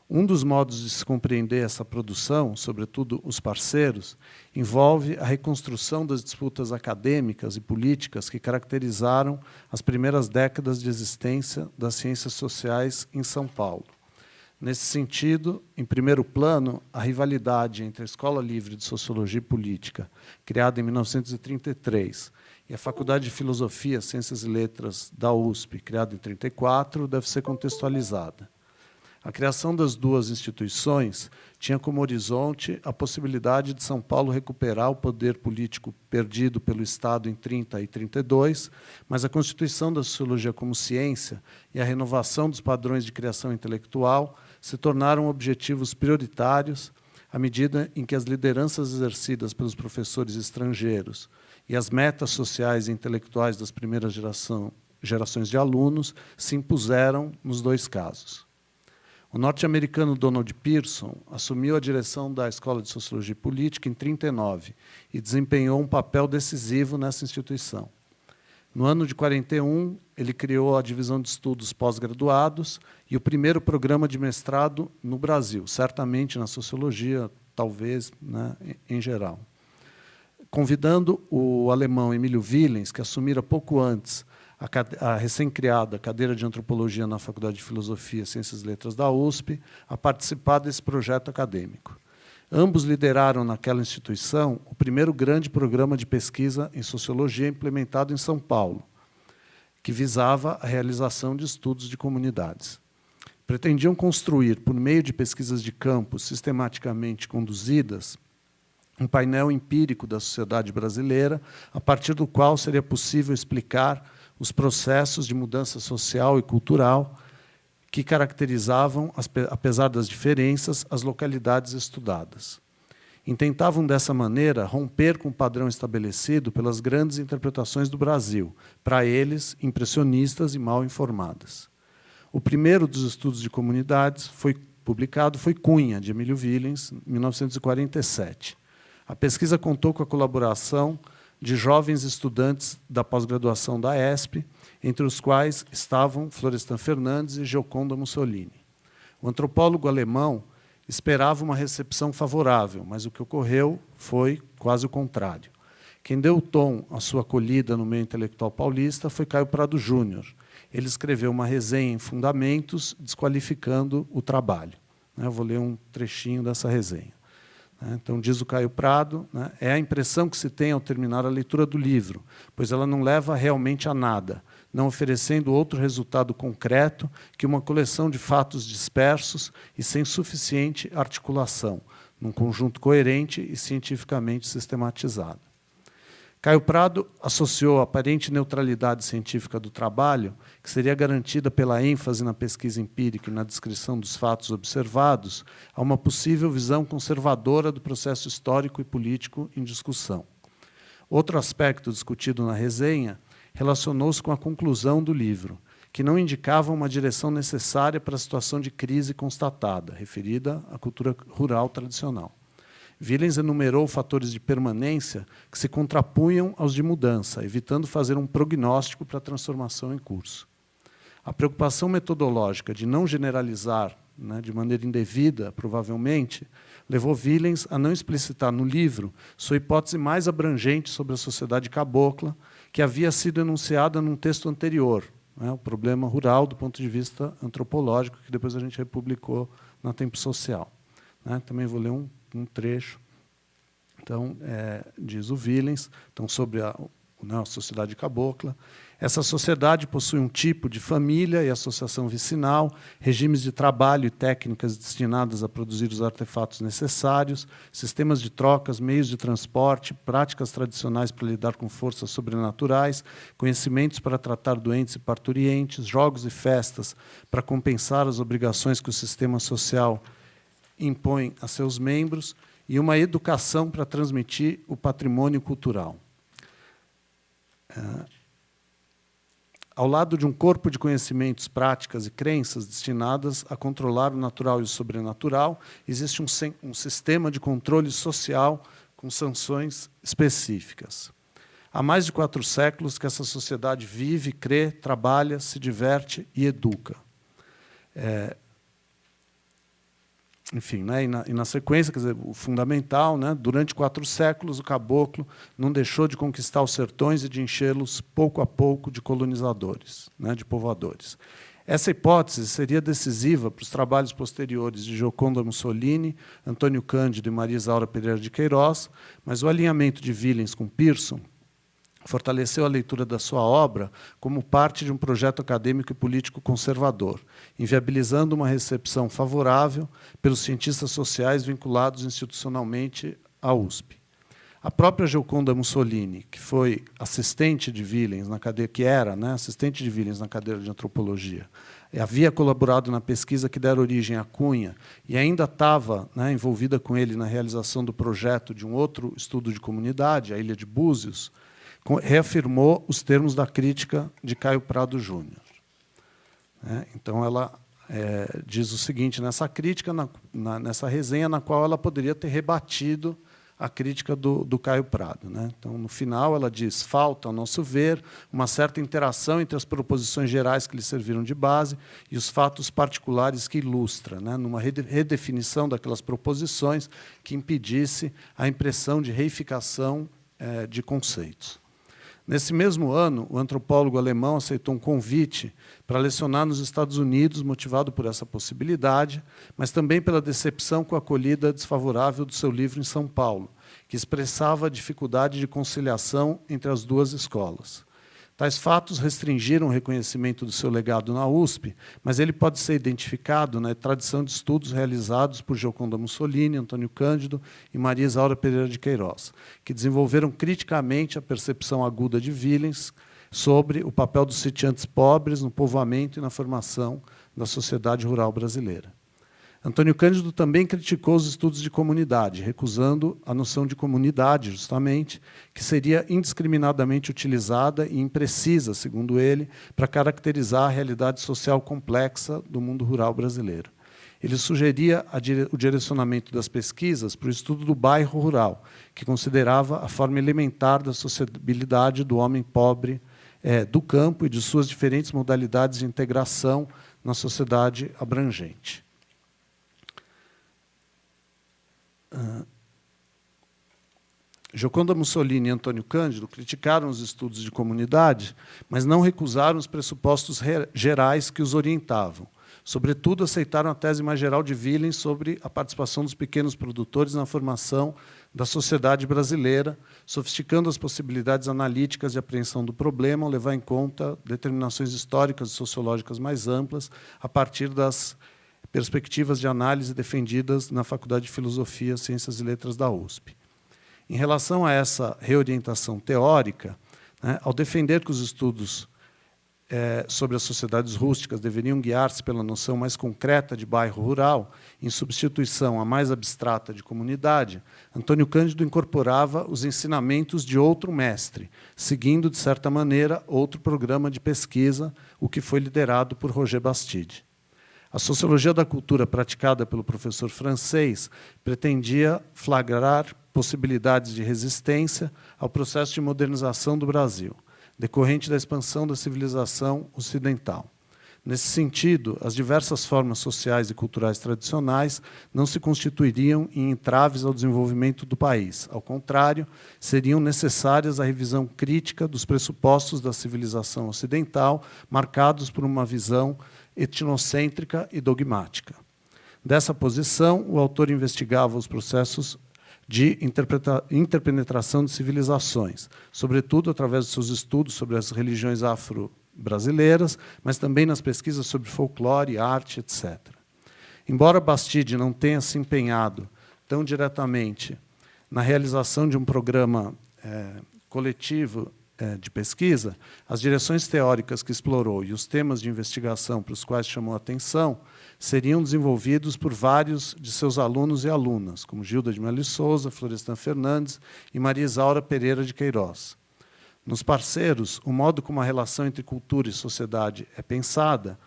Um dos modos de se compreender essa produção, sobretudo os parceiros, envolve a reconstrução das disputas acadêmicas e políticas que caracterizaram as primeiras décadas de existência das ciências sociais em São Paulo. Nesse sentido, em primeiro plano, a rivalidade entre a Escola Livre de Sociologia e Política, criada em 1933, e a Faculdade de Filosofia, Ciências e Letras da USP, criada em 1934, deve ser contextualizada. A criação das duas instituições tinha como horizonte a possibilidade de São Paulo recuperar o poder político perdido pelo Estado em 30 e 32, mas a constituição da sociologia como ciência e a renovação dos padrões de criação intelectual se tornaram objetivos prioritários à medida em que as lideranças exercidas pelos professores estrangeiros e as metas sociais e intelectuais das primeiras gerações de alunos se impuseram nos dois casos. O norte-americano Donald Pearson assumiu a direção da Escola de Sociologia e Política em 1939 e desempenhou um papel decisivo nessa instituição. No ano de 1941, ele criou a Divisão de Estudos Pós-Graduados e o primeiro programa de mestrado no Brasil, certamente na sociologia, talvez, né, em geral. Convidando o alemão Emílio Willens, que assumira pouco antes a recém-criada cadeira de Antropologia na Faculdade de Filosofia, Ciências e Letras da USP, a participar desse projeto acadêmico. Ambos lideraram naquela instituição o primeiro grande programa de pesquisa em sociologia implementado em São Paulo, que visava a realização de estudos de comunidades. Pretendiam construir, por meio de pesquisas de campo sistematicamente conduzidas, um painel empírico da sociedade brasileira, a partir do qual seria possível explicar os processos de mudança social e cultural que caracterizavam, apesar das diferenças, as localidades estudadas. Intentavam, dessa maneira, romper com o padrão estabelecido pelas grandes interpretações do Brasil, para eles, impressionistas e mal informadas. O primeiro dos estudos de comunidades publicado foi Cunha, de Emílio Willens, em 1947. A pesquisa contou com a colaboração de jovens estudantes da pós-graduação da ESP, entre os quais estavam Florestan Fernandes e Gioconda Mussolini. O antropólogo alemão esperava uma recepção favorável, mas o que ocorreu foi quase o contrário. Quem deu o tom à sua acolhida no meio intelectual paulista foi Caio Prado Júnior. Ele escreveu uma resenha em Fundamentos, desqualificando o trabalho. Eu vou ler um trechinho dessa resenha. Então, diz o Caio Prado, é a impressão que se tem ao terminar a leitura do livro, pois ela não leva realmente a nada, não oferecendo outro resultado concreto que uma coleção de fatos dispersos e sem suficiente articulação, num conjunto coerente e cientificamente sistematizado. Caio Prado associou a aparente neutralidade científica do trabalho, que seria garantida pela ênfase na pesquisa empírica e na descrição dos fatos observados, a uma possível visão conservadora do processo histórico e político em discussão. Outro aspecto discutido na resenha relacionou-se com a conclusão do livro, que não indicava uma direção necessária para a situação de crise constatada, referida à cultura rural tradicional. Willens enumerou fatores de permanência que se contrapunham aos de mudança, evitando fazer um prognóstico para a transformação em curso. A preocupação metodológica de não generalizar, de maneira indevida, provavelmente, levou Willens a não explicitar no livro sua hipótese mais abrangente sobre a sociedade cabocla, que havia sido enunciada num texto anterior, o problema rural do ponto de vista antropológico, que depois a gente republicou na Tempo Social. Também vou ler um trecho. Então, diz o Willens, então, sobre a sociedade cabocla. Essa sociedade possui um tipo de família e associação vicinal, regimes de trabalho e técnicas destinadas a produzir os artefatos necessários, sistemas de trocas, meios de transporte, práticas tradicionais para lidar com forças sobrenaturais, conhecimentos para tratar doentes e parturientes, jogos e festas para compensar as obrigações que o sistema social impõe a seus membros e uma educação para transmitir o patrimônio cultural. Ao lado de um corpo de conhecimentos, práticas e crenças destinadas a controlar o natural e o sobrenatural, existe um sistema de controle social com sanções específicas. Há mais de 4 séculos que essa sociedade vive, crê, trabalha, se diverte e educa. enfim, né, e na sequência, quer dizer, o fundamental, né, durante 4 séculos, o caboclo não deixou de conquistar os sertões e de enchê-los, pouco a pouco, de colonizadores, né, de povoadores. Essa hipótese seria decisiva para os trabalhos posteriores de Gioconda Mussolini, Antônio Cândido e Maria Isaura Pereira de Queiroz, mas o alinhamento de Villens com Pearson fortaleceu a leitura da sua obra como parte de um projeto acadêmico e político conservador, inviabilizando uma recepção favorável pelos cientistas sociais vinculados institucionalmente à USP. A própria Gioconda Mussolini, que foi assistente de Villens na cadeira, que era, né, assistente de Villens na cadeira de antropologia, havia colaborado na pesquisa que dera origem à Cunha e ainda estava, né, envolvida com ele na realização do projeto de um outro estudo de comunidade, a Ilha de Búzios, reafirmou os termos da crítica de Caio Prado Júnior. Então, ela diz o seguinte, nessa crítica, nessa resenha, na qual ela poderia ter rebatido a crítica do Caio Prado. Então, no final, ela diz, falta, ao nosso ver, uma certa interação entre as proposições gerais que lhe serviram de base e os fatos particulares que ilustra, numa redefinição daquelas proposições que impedisse a impressão de reificação de conceitos. Nesse mesmo ano, o antropólogo alemão aceitou um convite para lecionar nos Estados Unidos, motivado por essa possibilidade, mas também pela decepção com a acolhida desfavorável do seu livro em São Paulo, que expressava a dificuldade de conciliação entre as duas escolas. Tais fatos restringiram o reconhecimento do seu legado na USP, mas ele pode ser identificado na tradição de estudos realizados por Gioconda Mussolini, Antônio Cândido e Maria Isaura Pereira de Queiroz, que desenvolveram criticamente a percepção aguda de Villens sobre o papel dos sitiantes pobres no povoamento e na formação da sociedade rural brasileira. Antônio Cândido também criticou os estudos de comunidade, recusando a noção de comunidade, justamente, que seria indiscriminadamente utilizada e imprecisa, segundo ele, para caracterizar a realidade social complexa do mundo rural brasileiro. Ele sugeria o direcionamento das pesquisas para o estudo do bairro rural, que considerava a forma elementar da sociabilidade do homem pobre do campo e de suas diferentes modalidades de integração na sociedade abrangente. Gioconda Mussolini e Antônio Cândido criticaram os estudos de comunidade, mas não recusaram os pressupostos gerais que os orientavam. Sobretudo, aceitaram a tese mais geral de Villens sobre a participação dos pequenos produtores na formação da sociedade brasileira, sofisticando as possibilidades analíticas de apreensão do problema ao levar em conta determinações históricas e sociológicas mais amplas, a partir das perspectivas de análise defendidas na Faculdade de Filosofia, Ciências e Letras da USP. Em relação a essa reorientação teórica, ao defender que os estudos sobre as sociedades rústicas deveriam guiar-se pela noção mais concreta de bairro rural, em substituição à mais abstrata de comunidade, Antônio Cândido incorporava os ensinamentos de outro mestre, seguindo, de certa maneira, outro programa de pesquisa, o que foi liderado por Roger Bastide. A sociologia da cultura praticada pelo professor francês pretendia flagrar possibilidades de resistência ao processo de modernização do Brasil, decorrente da expansão da civilização ocidental. Nesse sentido, as diversas formas sociais e culturais tradicionais não se constituiriam em entraves ao desenvolvimento do país. Ao contrário, seriam necessárias a revisão crítica dos pressupostos da civilização ocidental, marcados por uma visão etnocêntrica e dogmática. Dessa posição, o autor investigava os processos de interpenetração de civilizações, sobretudo através de seus estudos sobre as religiões afro-brasileiras, mas também nas pesquisas sobre folclore, arte, etc. Embora Bastide não tenha se empenhado tão diretamente na realização de um programa coletivo de pesquisa, as direções teóricas que explorou e os temas de investigação para os quais chamou a atenção seriam desenvolvidos por vários de seus alunos e alunas, como Gilda de Melo Souza, Florestan Fernandes e Maria Isaura Pereira de Queiroz. Nos parceiros, o modo como a relação entre cultura e sociedade é pensada,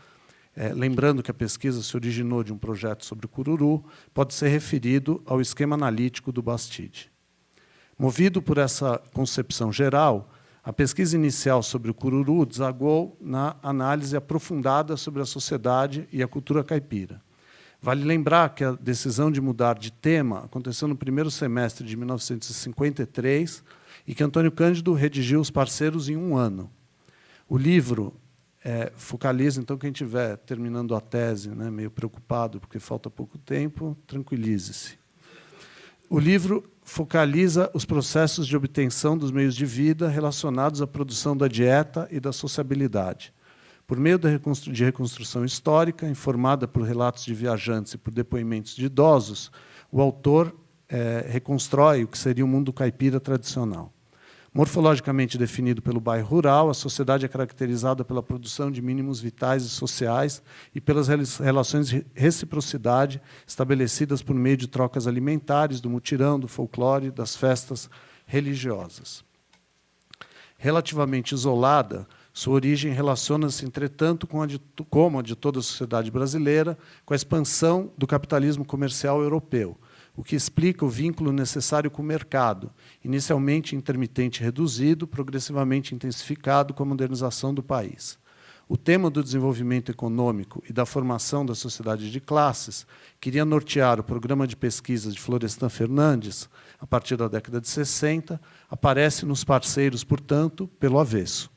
lembrando que a pesquisa se originou de um projeto sobre o cururu, pode ser referido ao esquema analítico do Bastide. Movido por essa concepção geral, a pesquisa inicial sobre o cururu desagou na análise aprofundada sobre a sociedade e a cultura caipira. Vale lembrar que a decisão de mudar de tema aconteceu no primeiro semestre de 1953 e que Antônio Cândido redigiu Os Parceiros em 1 ano. O livro focaliza, então, quem estiver terminando a tese, né, meio preocupado porque falta pouco tempo, tranquilize-se. O livro focaliza os processos de obtenção dos meios de vida relacionados à produção da dieta e da sociabilidade. Por meio de reconstrução histórica, informada por relatos de viajantes e por depoimentos de idosos, o autor reconstrói o que seria o mundo caipira tradicional. Morfologicamente definido pelo bairro rural, a sociedade é caracterizada pela produção de mínimos vitais e sociais e pelas relações de reciprocidade estabelecidas por meio de trocas alimentares, do mutirão, do folclore, das festas religiosas. Relativamente isolada, sua origem relaciona-se, entretanto, como a de toda a sociedade brasileira, com a expansão do capitalismo comercial europeu, o que explica o vínculo necessário com o mercado, inicialmente intermitente e reduzido, progressivamente intensificado com a modernização do país. O tema do desenvolvimento econômico e da formação da sociedade de classes queria nortear o programa de pesquisas de Florestan Fernandes, a partir da década de 60, aparece nos Parceiros, portanto, pelo avesso.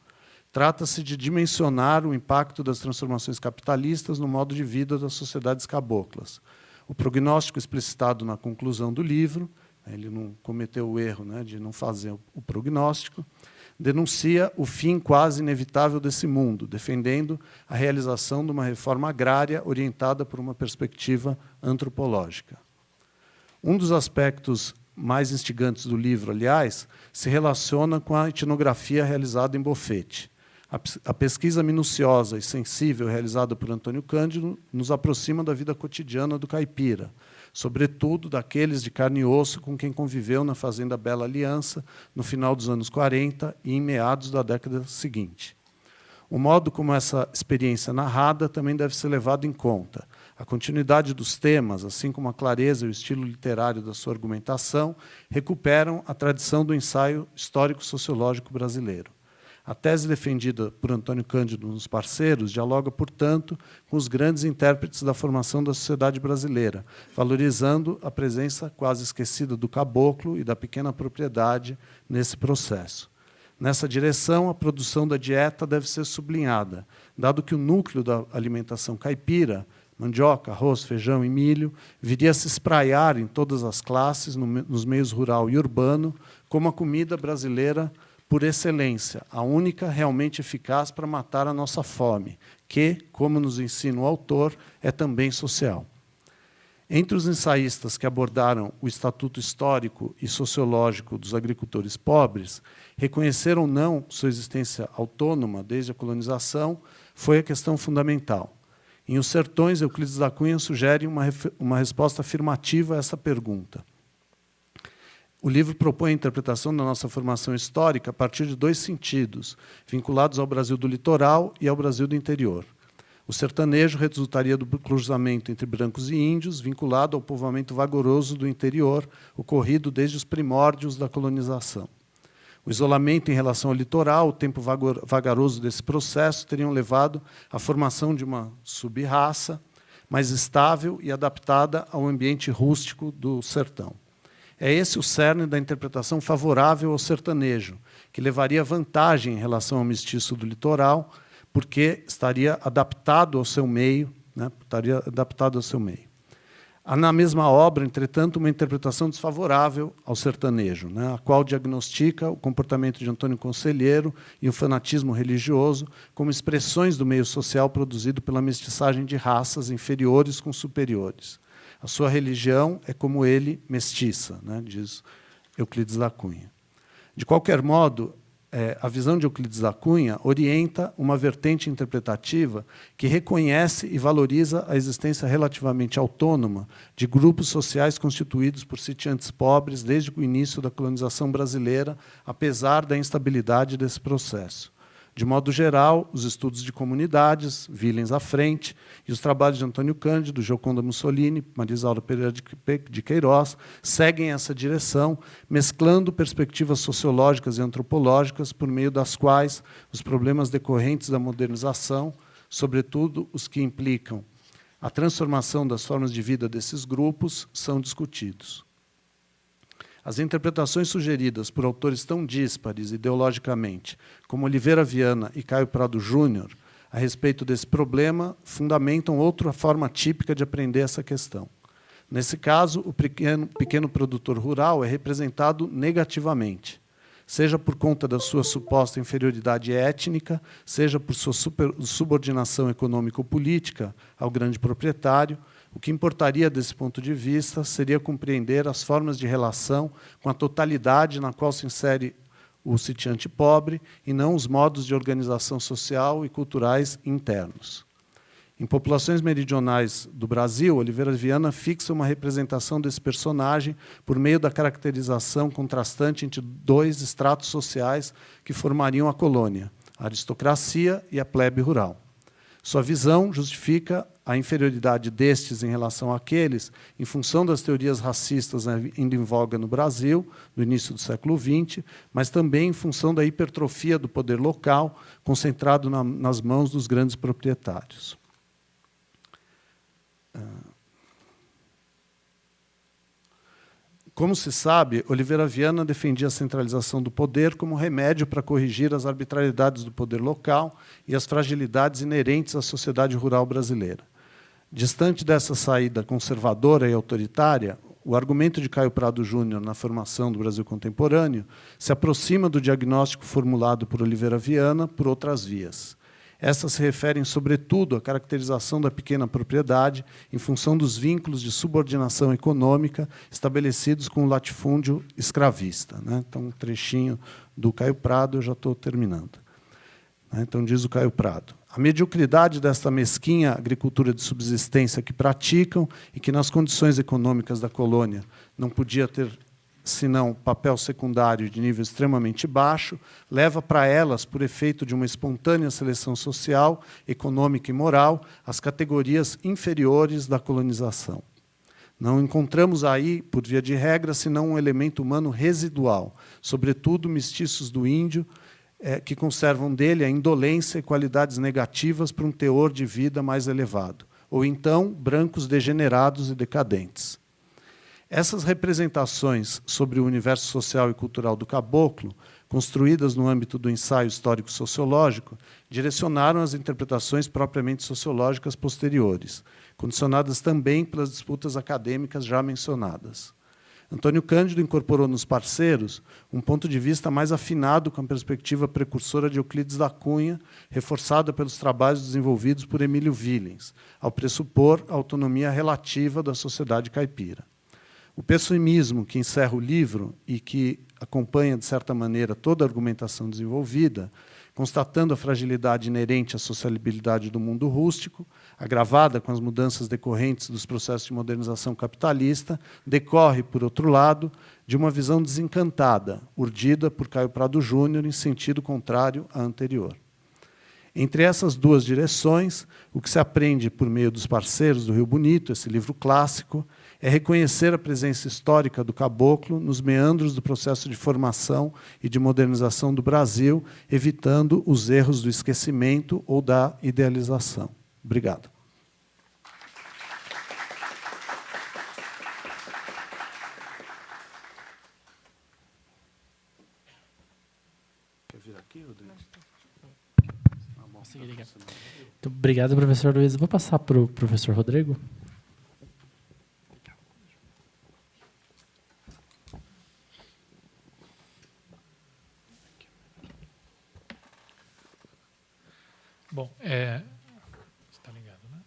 Trata-se de dimensionar o impacto das transformações capitalistas no modo de vida das sociedades caboclas. O prognóstico explicitado na conclusão do livro, ele não cometeu o erro, né, de não fazer o prognóstico, denuncia o fim quase inevitável desse mundo, defendendo a realização de uma reforma agrária orientada por uma perspectiva antropológica. Um dos aspectos mais instigantes do livro, aliás, se relaciona com a etnografia realizada em Bofete. A pesquisa minuciosa e sensível realizada por Antônio Cândido nos aproxima da vida cotidiana do caipira, sobretudo daqueles de carne e osso com quem conviveu na fazenda Bela Aliança no final dos anos 40 e em meados da década seguinte. O modo como essa experiência narrada também deve ser levado em conta. A continuidade dos temas, assim como a clareza e o estilo literário da sua argumentação, recuperam a tradição do ensaio histórico-sociológico brasileiro. A tese defendida por Antônio Cândido nos Parceiros dialoga, portanto, com os grandes intérpretes da formação da sociedade brasileira, valorizando a presença quase esquecida do caboclo e da pequena propriedade nesse processo. Nessa direção, a produção da dieta deve ser sublinhada, dado que o núcleo da alimentação caipira, mandioca, arroz, feijão e milho, viria a se espraiar em todas as classes, nos meios rural e urbano, como a comida brasileira por excelência, a única realmente eficaz para matar a nossa fome, que, como nos ensina o autor, é também social. Entre os ensaístas que abordaram o estatuto histórico e sociológico dos agricultores pobres, reconhecer ou não sua existência autônoma desde a colonização foi a questão fundamental. Em Os Sertões, Euclides da Cunha sugere uma resposta afirmativa a essa pergunta. O livro propõe a interpretação da nossa formação histórica a partir de 2 sentidos, vinculados ao Brasil do litoral e ao Brasil do interior. O sertanejo resultaria do cruzamento entre brancos e índios, vinculado ao povoamento vagaroso do interior, ocorrido desde os primórdios da colonização. O isolamento em relação ao litoral, o tempo vagaroso desse processo, teriam levado à formação de uma sub-raça mais estável e adaptada ao ambiente rústico do sertão. É esse o cerne da interpretação favorável ao sertanejo, que levaria vantagem em relação ao mestiço do litoral, porque estaria adaptado ao seu meio, né? Há na mesma obra, entretanto, uma interpretação desfavorável ao sertanejo, né? A qual diagnostica o comportamento de Antônio Conselheiro e o fanatismo religioso como expressões do meio social produzido pela mestiçagem de raças inferiores com superiores. A sua religião é como ele, mestiça, né, diz Euclides da Cunha. De qualquer modo, a visão de Euclides da Cunha orienta uma vertente interpretativa que reconhece e valoriza a existência relativamente autônoma de grupos sociais constituídos por sitiantes pobres desde o início da colonização brasileira, apesar da instabilidade desse processo. De modo geral, os estudos de comunidades, Villens à frente, e os trabalhos de Antônio Cândido, Gioconda Mussolini, Marisaura Pereira de Queiroz, seguem essa direção, mesclando perspectivas sociológicas e antropológicas, por meio das quais os problemas decorrentes da modernização, sobretudo os que implicam a transformação das formas de vida desses grupos são discutidos. As interpretações sugeridas por autores tão díspares ideologicamente como Oliveira Viana e Caio Prado Júnior a respeito desse problema fundamentam outra forma típica de aprender essa questão. Nesse caso, o pequeno produtor rural é representado negativamente, seja por conta da sua suposta inferioridade étnica, seja por sua subordinação econômico-política ao grande proprietário. O que importaria, desse ponto de vista, seria compreender as formas de relação com a totalidade na qual se insere o sitiante pobre e não os modos de organização social e culturais internos. Em populações meridionais do Brasil, Oliveira Viana fixa uma representação desse personagem por meio da caracterização contrastante entre dois estratos sociais que formariam a colônia, a aristocracia e a plebe rural. Sua visão justifica a inferioridade destes em relação àqueles em função das teorias racistas ainda em voga no Brasil, no início do século XX, mas também em função da hipertrofia do poder local, concentrado nas mãos dos grandes proprietários. Como se sabe, Oliveira Viana defendia a centralização do poder como remédio para corrigir as arbitrariedades do poder local e as fragilidades inerentes à sociedade rural brasileira. Distante dessa saída conservadora e autoritária, o argumento de Caio Prado Júnior na formação do Brasil contemporâneo se aproxima do diagnóstico formulado por Oliveira Viana por outras vias. Estas se referem, sobretudo, à caracterização da pequena propriedade em função dos vínculos de subordinação econômica estabelecidos com o latifúndio escravista. Então, um trechinho do Caio Prado, eu já estou terminando. Então, diz o Caio Prado: a mediocridade desta mesquinha agricultura de subsistência que praticam e que, nas condições econômicas da colônia, não podia ter senão papel secundário de nível extremamente baixo, leva para elas, por efeito de uma espontânea seleção social, econômica e moral, as categorias inferiores da colonização. Não encontramos aí, por via de regra, senão um elemento humano residual, sobretudo mestiços do índio, que conservam dele a indolência e qualidades negativas para um teor de vida mais elevado, ou então brancos degenerados e decadentes. Essas representações sobre o universo social e cultural do caboclo, construídas no âmbito do ensaio histórico-sociológico, direcionaram as interpretações propriamente sociológicas posteriores, condicionadas também pelas disputas acadêmicas já mencionadas. Antônio Cândido incorporou nos parceiros um ponto de vista mais afinado com a perspectiva precursora de Euclides da Cunha, reforçada pelos trabalhos desenvolvidos por Emílio Villens, ao pressupor a autonomia relativa da sociedade caipira. O pessimismo que encerra o livro e que acompanha, de certa maneira, toda a argumentação desenvolvida, constatando a fragilidade inerente à sociabilidade do mundo rústico, agravada com as mudanças decorrentes dos processos de modernização capitalista, decorre, por outro lado, de uma visão desencantada, urdida por Caio Prado Júnior em sentido contrário à anterior. Entre essas duas direções, o que se aprende por meio dos parceiros do Rio Bonito, esse livro clássico, é reconhecer a presença histórica do caboclo nos meandros do processo de formação e de modernização do Brasil, evitando os erros do esquecimento ou da idealização. Obrigado. Quer vir aqui, Rodrigo? Muito obrigado, professor Luiz. Vou passar para o professor Rodrigo. Bom, está ligado, né?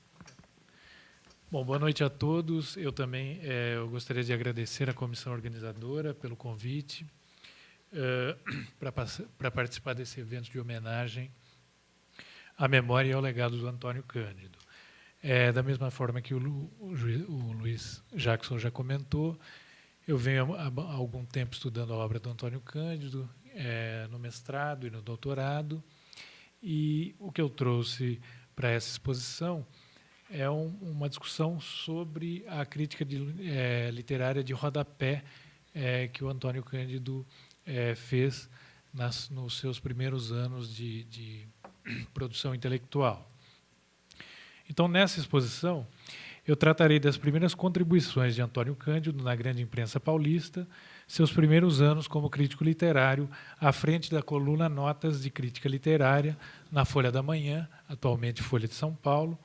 Bom, boa noite a todos. Eu também eu gostaria de agradecer à comissão organizadora pelo convite para participar desse evento de homenagem à memória e ao legado do Antônio Cândido. Da mesma forma que o Luiz Jackson já comentou, eu venho há algum tempo estudando a obra do Antônio Cândido, no mestrado e no doutorado, e o que eu trouxe para essa exposição é uma discussão sobre a crítica literária de rodapé que o Antônio Cândido fez nos seus primeiros anos de produção intelectual. Então, nessa exposição, eu tratarei das primeiras contribuições de Antônio Cândido na grande imprensa paulista, seus primeiros anos como crítico literário, à frente da coluna Notas de Crítica Literária, na Folha da Manhã, atualmente Folha de São Paulo,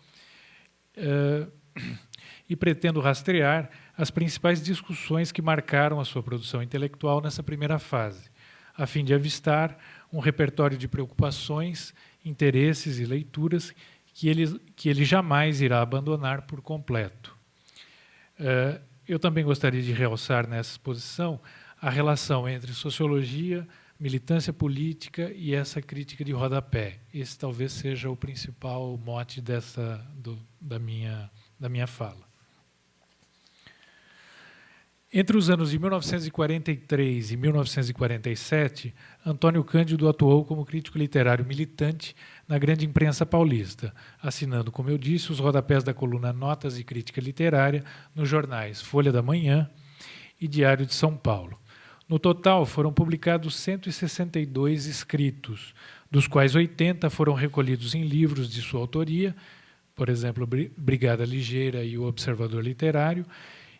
e pretendo rastrear as principais discussões que marcaram a sua produção intelectual nessa primeira fase, a fim de avistar um repertório de preocupações, interesses e leituras que ele jamais irá abandonar por completo. Eu também gostaria de realçar nessa exposição a relação entre sociologia, militância política e essa crítica de rodapé. Esse talvez seja o principal mote da minha fala. Entre os anos de 1943 e 1947, Antônio Cândido atuou como crítico literário militante na grande imprensa paulista, assinando, como eu disse, os rodapés da coluna Notas de Crítica Literária nos jornais Folha da Manhã e Diário de São Paulo. No total, foram publicados 162 escritos, dos quais 80 foram recolhidos em livros de sua autoria, por exemplo, Brigada Ligeira e o Observador Literário,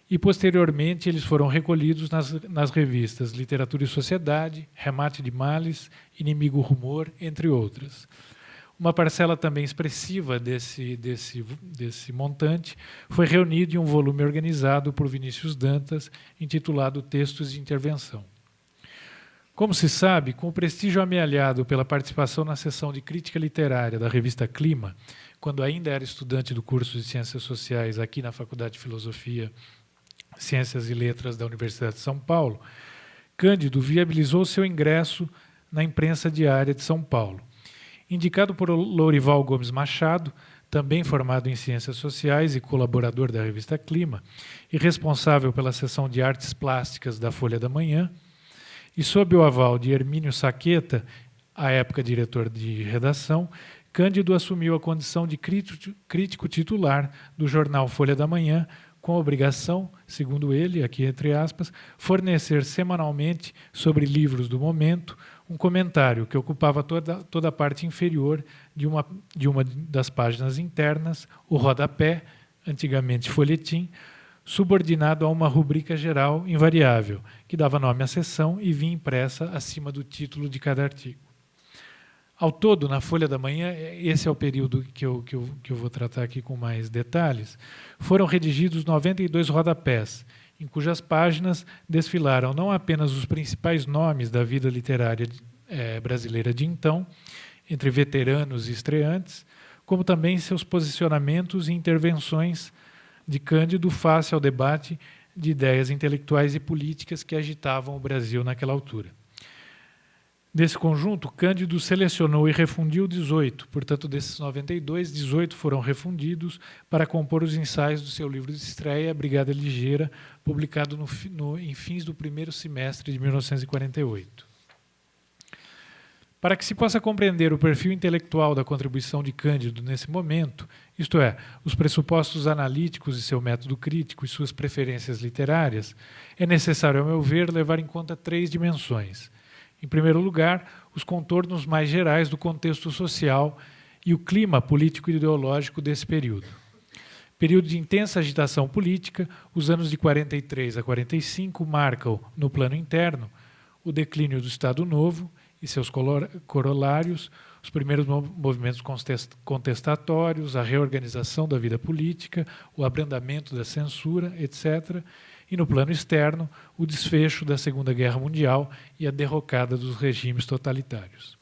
e, posteriormente, eles foram recolhidos nas revistas Literatura e Sociedade, Remate de Males, Inimigo Rumor, entre outras. Uma parcela também expressiva desse montante foi reunida em um volume organizado por Vinícius Dantas, intitulado Textos de Intervenção. Como se sabe, com o prestígio amealhado pela participação na seção de crítica literária da revista Clima, quando ainda era estudante do curso de Ciências Sociais aqui na Faculdade de Filosofia, Ciências e Letras da Universidade de São Paulo, Cândido viabilizou seu ingresso na imprensa diária de São Paulo. Indicado por Lourival Gomes Machado, também formado em Ciências Sociais e colaborador da revista Clima, e responsável pela seção de Artes Plásticas da Folha da Manhã, e sob o aval de Hermínio Saqueta, à época diretor de redação, Cândido assumiu a condição de crítico titular do jornal Folha da Manhã, com a obrigação, segundo ele, aqui entre aspas, fornecer semanalmente sobre livros do momento um comentário que ocupava toda a parte inferior de uma das páginas internas, o rodapé, antigamente folhetim, subordinado a uma rubrica geral invariável, que dava nome à seção e vinha impressa acima do título de cada artigo. Ao todo, na Folha da Manhã, esse é o período que eu vou tratar aqui com mais detalhes, foram redigidos 92 rodapés, em cujas páginas desfilaram não apenas os principais nomes da vida literária brasileira de então, entre veteranos e estreantes, como também seus posicionamentos e intervenções de Cândido face ao debate de ideias intelectuais e políticas que agitavam o Brasil naquela altura. Desse conjunto, Cândido selecionou e refundiu 18, portanto, desses 92, 18 foram refundidos para compor os ensaios do seu livro de estreia, Brigada Ligeira, publicado em fins do primeiro semestre de 1948. Para que se possa compreender o perfil intelectual da contribuição de Cândido nesse momento, isto é, os pressupostos analíticos de seu método crítico e suas preferências literárias, é necessário, ao meu ver, levar em conta 3 dimensões. Em primeiro lugar, os contornos mais gerais do contexto social e o clima político e ideológico desse período. Período de intensa agitação política, os anos de 43 a 45 marcam, no plano interno, o declínio do Estado Novo e seus corolários, os primeiros movimentos contestatórios, a reorganização da vida política, o abrandamento da censura, etc., e, no plano externo, o desfecho da Segunda Guerra Mundial e a derrocada dos regimes totalitários.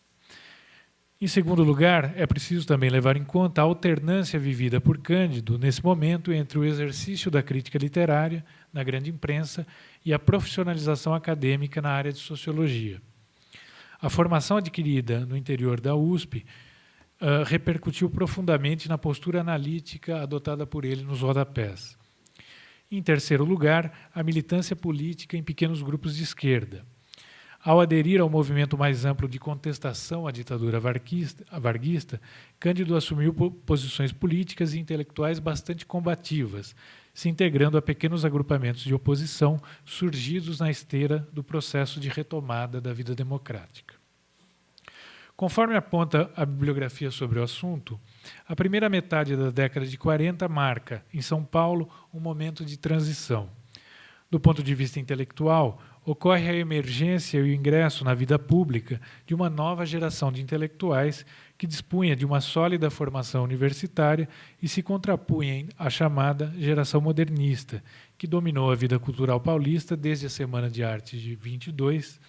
Em segundo lugar, é preciso também levar em conta a alternância vivida por Cândido, nesse momento, entre o exercício da crítica literária na grande imprensa e a profissionalização acadêmica na área de sociologia. A formação adquirida no interior da USP repercutiu profundamente na postura analítica adotada por ele nos rodapés. Em terceiro lugar, a militância política em pequenos grupos de esquerda. Ao aderir ao movimento mais amplo de contestação à ditadura varguista, Cândido assumiu posições políticas e intelectuais bastante combativas, se integrando a pequenos agrupamentos de oposição surgidos na esteira do processo de retomada da vida democrática. Conforme aponta a bibliografia sobre o assunto, a primeira metade da década de 40 marca, em São Paulo, um momento de transição. Do ponto de vista intelectual, ocorre a emergência e o ingresso na vida pública de uma nova geração de intelectuais que dispunha de uma sólida formação universitária e se contrapunha à chamada geração modernista, que dominou a vida cultural paulista desde a Semana de Arte de 22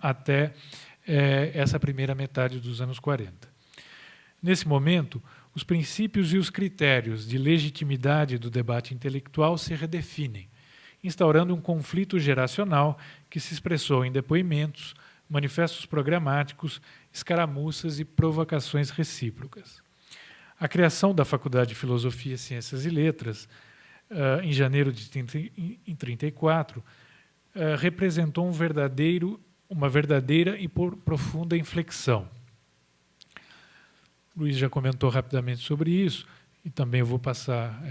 até essa primeira metade dos anos 40. Nesse momento, os princípios e os critérios de legitimidade do debate intelectual se redefinem, instaurando um conflito geracional que se expressou em depoimentos, manifestos programáticos, escaramuças e provocações recíprocas. A criação da Faculdade de Filosofia, Ciências e Letras, em janeiro de 1934, representou uma verdadeira e profunda inflexão. Luiz já comentou rapidamente sobre isso, e também eu vou passar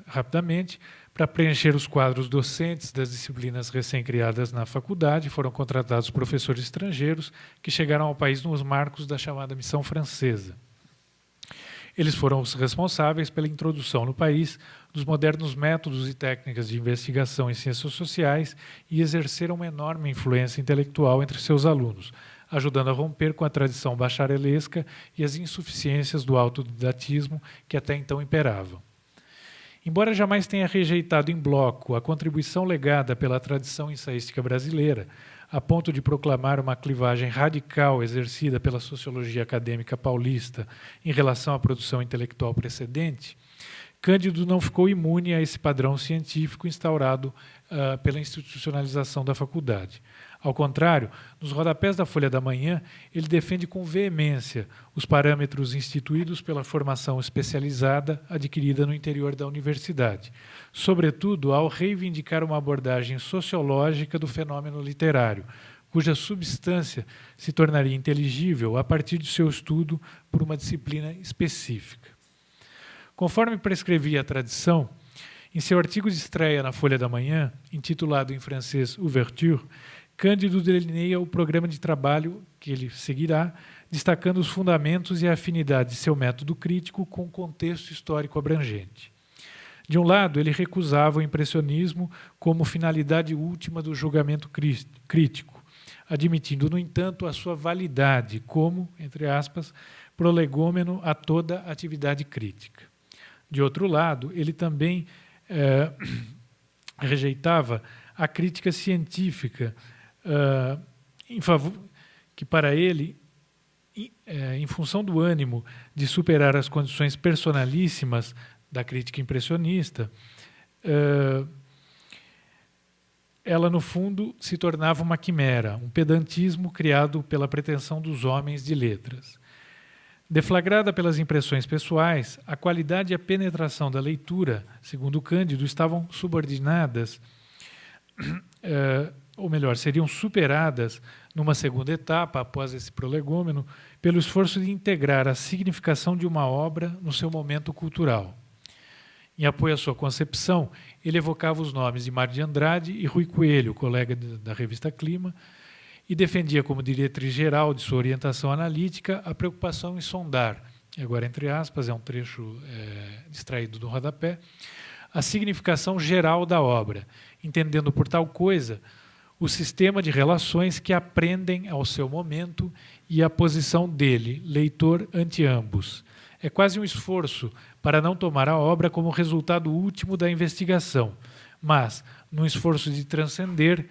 rapidamente. Para preencher os quadros docentes das disciplinas recém-criadas na faculdade, foram contratados professores estrangeiros que chegaram ao país nos marcos da chamada Missão Francesa. Eles foram os responsáveis pela introdução no país dos modernos métodos e técnicas de investigação em ciências sociais e exerceram uma enorme influência intelectual entre seus alunos, ajudando a romper com a tradição bacharelesca e as insuficiências do autodidatismo que até então imperavam. Embora jamais tenha rejeitado em bloco a contribuição legada pela tradição ensaística brasileira, a ponto de proclamar uma clivagem radical exercida pela sociologia acadêmica paulista em relação à produção intelectual precedente, Cândido não ficou imune a esse padrão científico instaurado pela institucionalização da faculdade. Ao contrário, nos rodapés da Folha da Manhã, ele defende com veemência os parâmetros instituídos pela formação especializada adquirida no interior da universidade, sobretudo ao reivindicar uma abordagem sociológica do fenômeno literário, cuja substância se tornaria inteligível a partir de seu estudo por uma disciplina específica. Conforme prescrevia a tradição, em seu artigo de estreia na Folha da Manhã, intitulado em francês Ouverture, Cândido delineia o programa de trabalho que ele seguirá, destacando os fundamentos e a afinidade de seu método crítico com o contexto histórico abrangente. De um lado, ele recusava o impressionismo como finalidade última do julgamento crítico, admitindo, no entanto, a sua validade como, entre aspas, prolegômeno a toda atividade crítica. De outro lado, ele também rejeitava a crítica científica, que para ele, em função do ânimo de superar as condições personalíssimas da crítica impressionista, ela, no fundo, se tornava uma quimera, um pedantismo criado pela pretensão dos homens de letras. Deflagrada pelas impressões pessoais, a qualidade e a penetração da leitura, segundo Cândido, estavam subordinadas, ou melhor, seriam superadas numa segunda etapa, após esse prolegômeno, pelo esforço de integrar a significação de uma obra no seu momento cultural. Em apoio à sua concepção, ele evocava os nomes de Mário de Andrade e Rui Coelho, colega da revista Clima, e defendia como diretriz geral de sua orientação analítica a preocupação em sondar, e agora entre aspas, é um trecho extraído do rodapé, a significação geral da obra, entendendo por tal coisa o sistema de relações que aprendem ao seu momento e a posição dele, leitor, ante ambos. É quase um esforço para não tomar a obra como resultado último da investigação, mas, num esforço de transcender,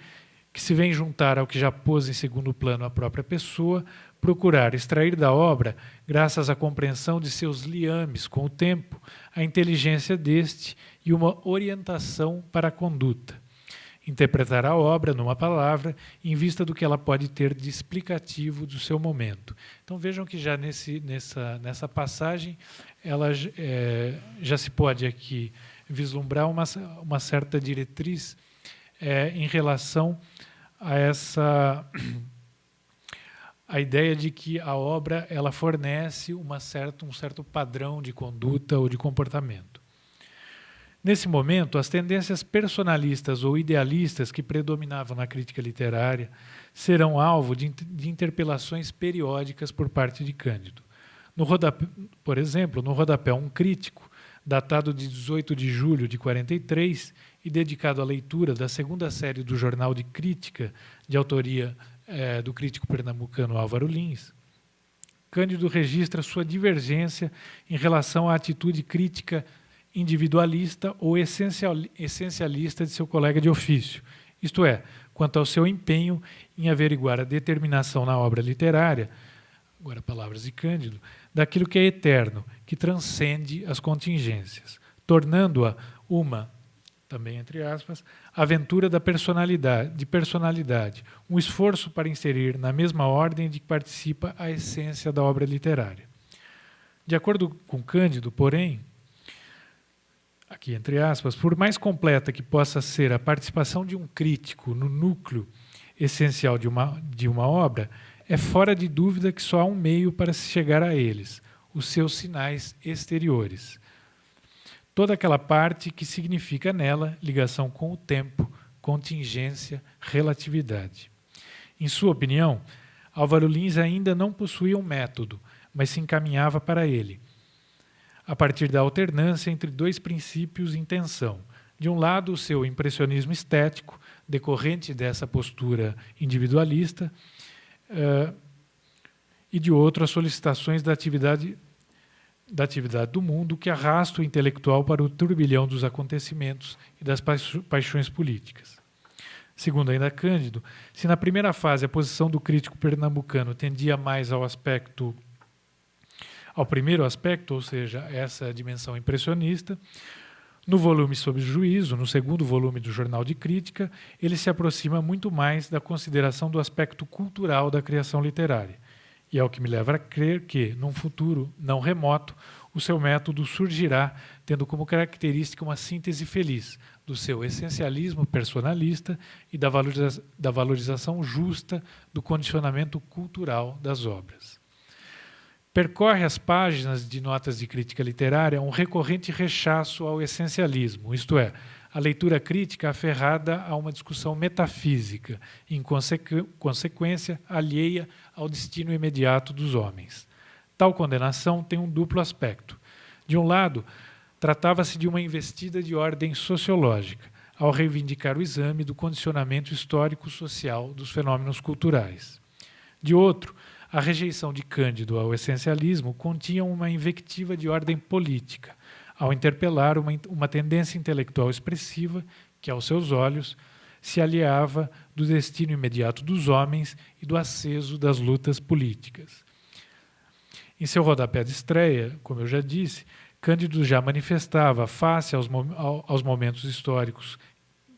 que se vem juntar ao que já pôs em segundo plano a própria pessoa, procurar extrair da obra, graças à compreensão de seus liames com o tempo, a inteligência deste e uma orientação para a conduta. Interpretar a obra, numa palavra, em vista do que ela pode ter de explicativo do seu momento. Então vejam que já nessa passagem ela já se pode aqui vislumbrar uma certa diretriz em relação a a ideia de que a obra ela fornece um certo padrão de conduta ou de comportamento. Nesse momento, as tendências personalistas ou idealistas que predominavam na crítica literária serão alvo de interpelações periódicas por parte de Cândido. Por exemplo, no rodapé Um Crítico, datado de 18 de julho de 43 e dedicado à leitura da segunda série do Jornal de Crítica, de autoria do crítico pernambucano Álvaro Lins, Cândido registra sua divergência em relação à atitude crítica individualista ou essencialista de seu colega de ofício, isto é, quanto ao seu empenho em averiguar a determinação na obra literária, agora palavras de Cândido, daquilo que é eterno, que transcende as contingências, tornando-a uma, também entre aspas, aventura de personalidade, um esforço para inserir na mesma ordem de que participa a essência da obra literária. De acordo com Cândido, porém, aqui entre aspas, por mais completa que possa ser a participação de um crítico no núcleo essencial de uma obra, é fora de dúvida que só há um meio para se chegar a eles, os seus sinais exteriores. Toda aquela parte que significa nela ligação com o tempo, contingência, relatividade. Em sua opinião, Álvaro Lins ainda não possuía um método, mas se encaminhava para ele, a partir da alternância entre dois princípios em tensão. De um lado, o seu impressionismo estético, decorrente dessa postura individualista, e de outro, as solicitações da atividade do mundo que arrasta o intelectual para o turbilhão dos acontecimentos e das paixões políticas. Segundo ainda Cândido, se na primeira fase a posição do crítico pernambucano tendia mais ao primeiro aspecto, ou seja, essa dimensão impressionista, no volume Sob Juízo, no segundo volume do Jornal de Crítica, ele se aproxima muito mais da consideração do aspecto cultural da criação literária. E é o que me leva a crer que, num futuro não remoto, o seu método surgirá tendo como característica uma síntese feliz do seu essencialismo personalista e da valorização justa do condicionamento cultural das obras. Percorre as páginas de notas de crítica literária um recorrente rechaço ao essencialismo, isto é, a leitura crítica aferrada a uma discussão metafísica, em consequência alheia ao destino imediato dos homens. Tal condenação tem um duplo aspecto. De um lado, tratava-se de uma investida de ordem sociológica, ao reivindicar o exame do condicionamento histórico-social dos fenômenos culturais. De outro, a rejeição de Cândido ao essencialismo continha uma invectiva de ordem política, ao interpelar uma tendência intelectual expressiva que, aos seus olhos, se aliava do destino imediato dos homens e do aceso das lutas políticas. Em seu rodapé de estreia, como eu já disse, Cândido já manifestava, face aos momentos históricos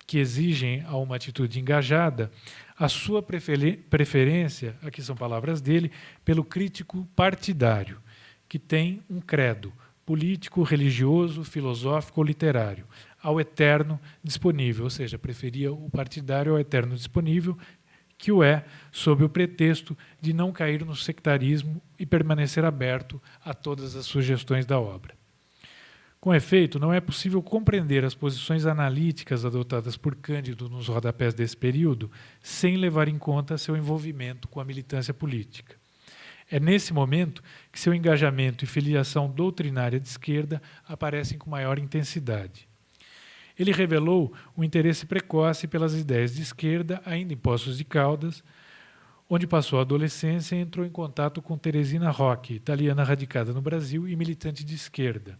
que exigem a uma atitude engajada, a sua preferência, aqui são palavras dele, pelo crítico partidário, que tem um credo político, religioso, filosófico ou literário, ao eterno disponível, ou seja, preferia o partidário ao eterno disponível, que o é sob o pretexto de não cair no sectarismo e permanecer aberto a todas as sugestões da obra. Com efeito, não é possível compreender as posições analíticas adotadas por Cândido nos rodapés desse período sem levar em conta seu envolvimento com a militância política. É nesse momento que seu engajamento e filiação doutrinária de esquerda aparecem com maior intensidade. Ele revelou um interesse precoce pelas ideias de esquerda, ainda em Poços de Caldas, onde passou a adolescência e entrou em contato com Teresina Rocchi, italiana radicada no Brasil e militante de esquerda,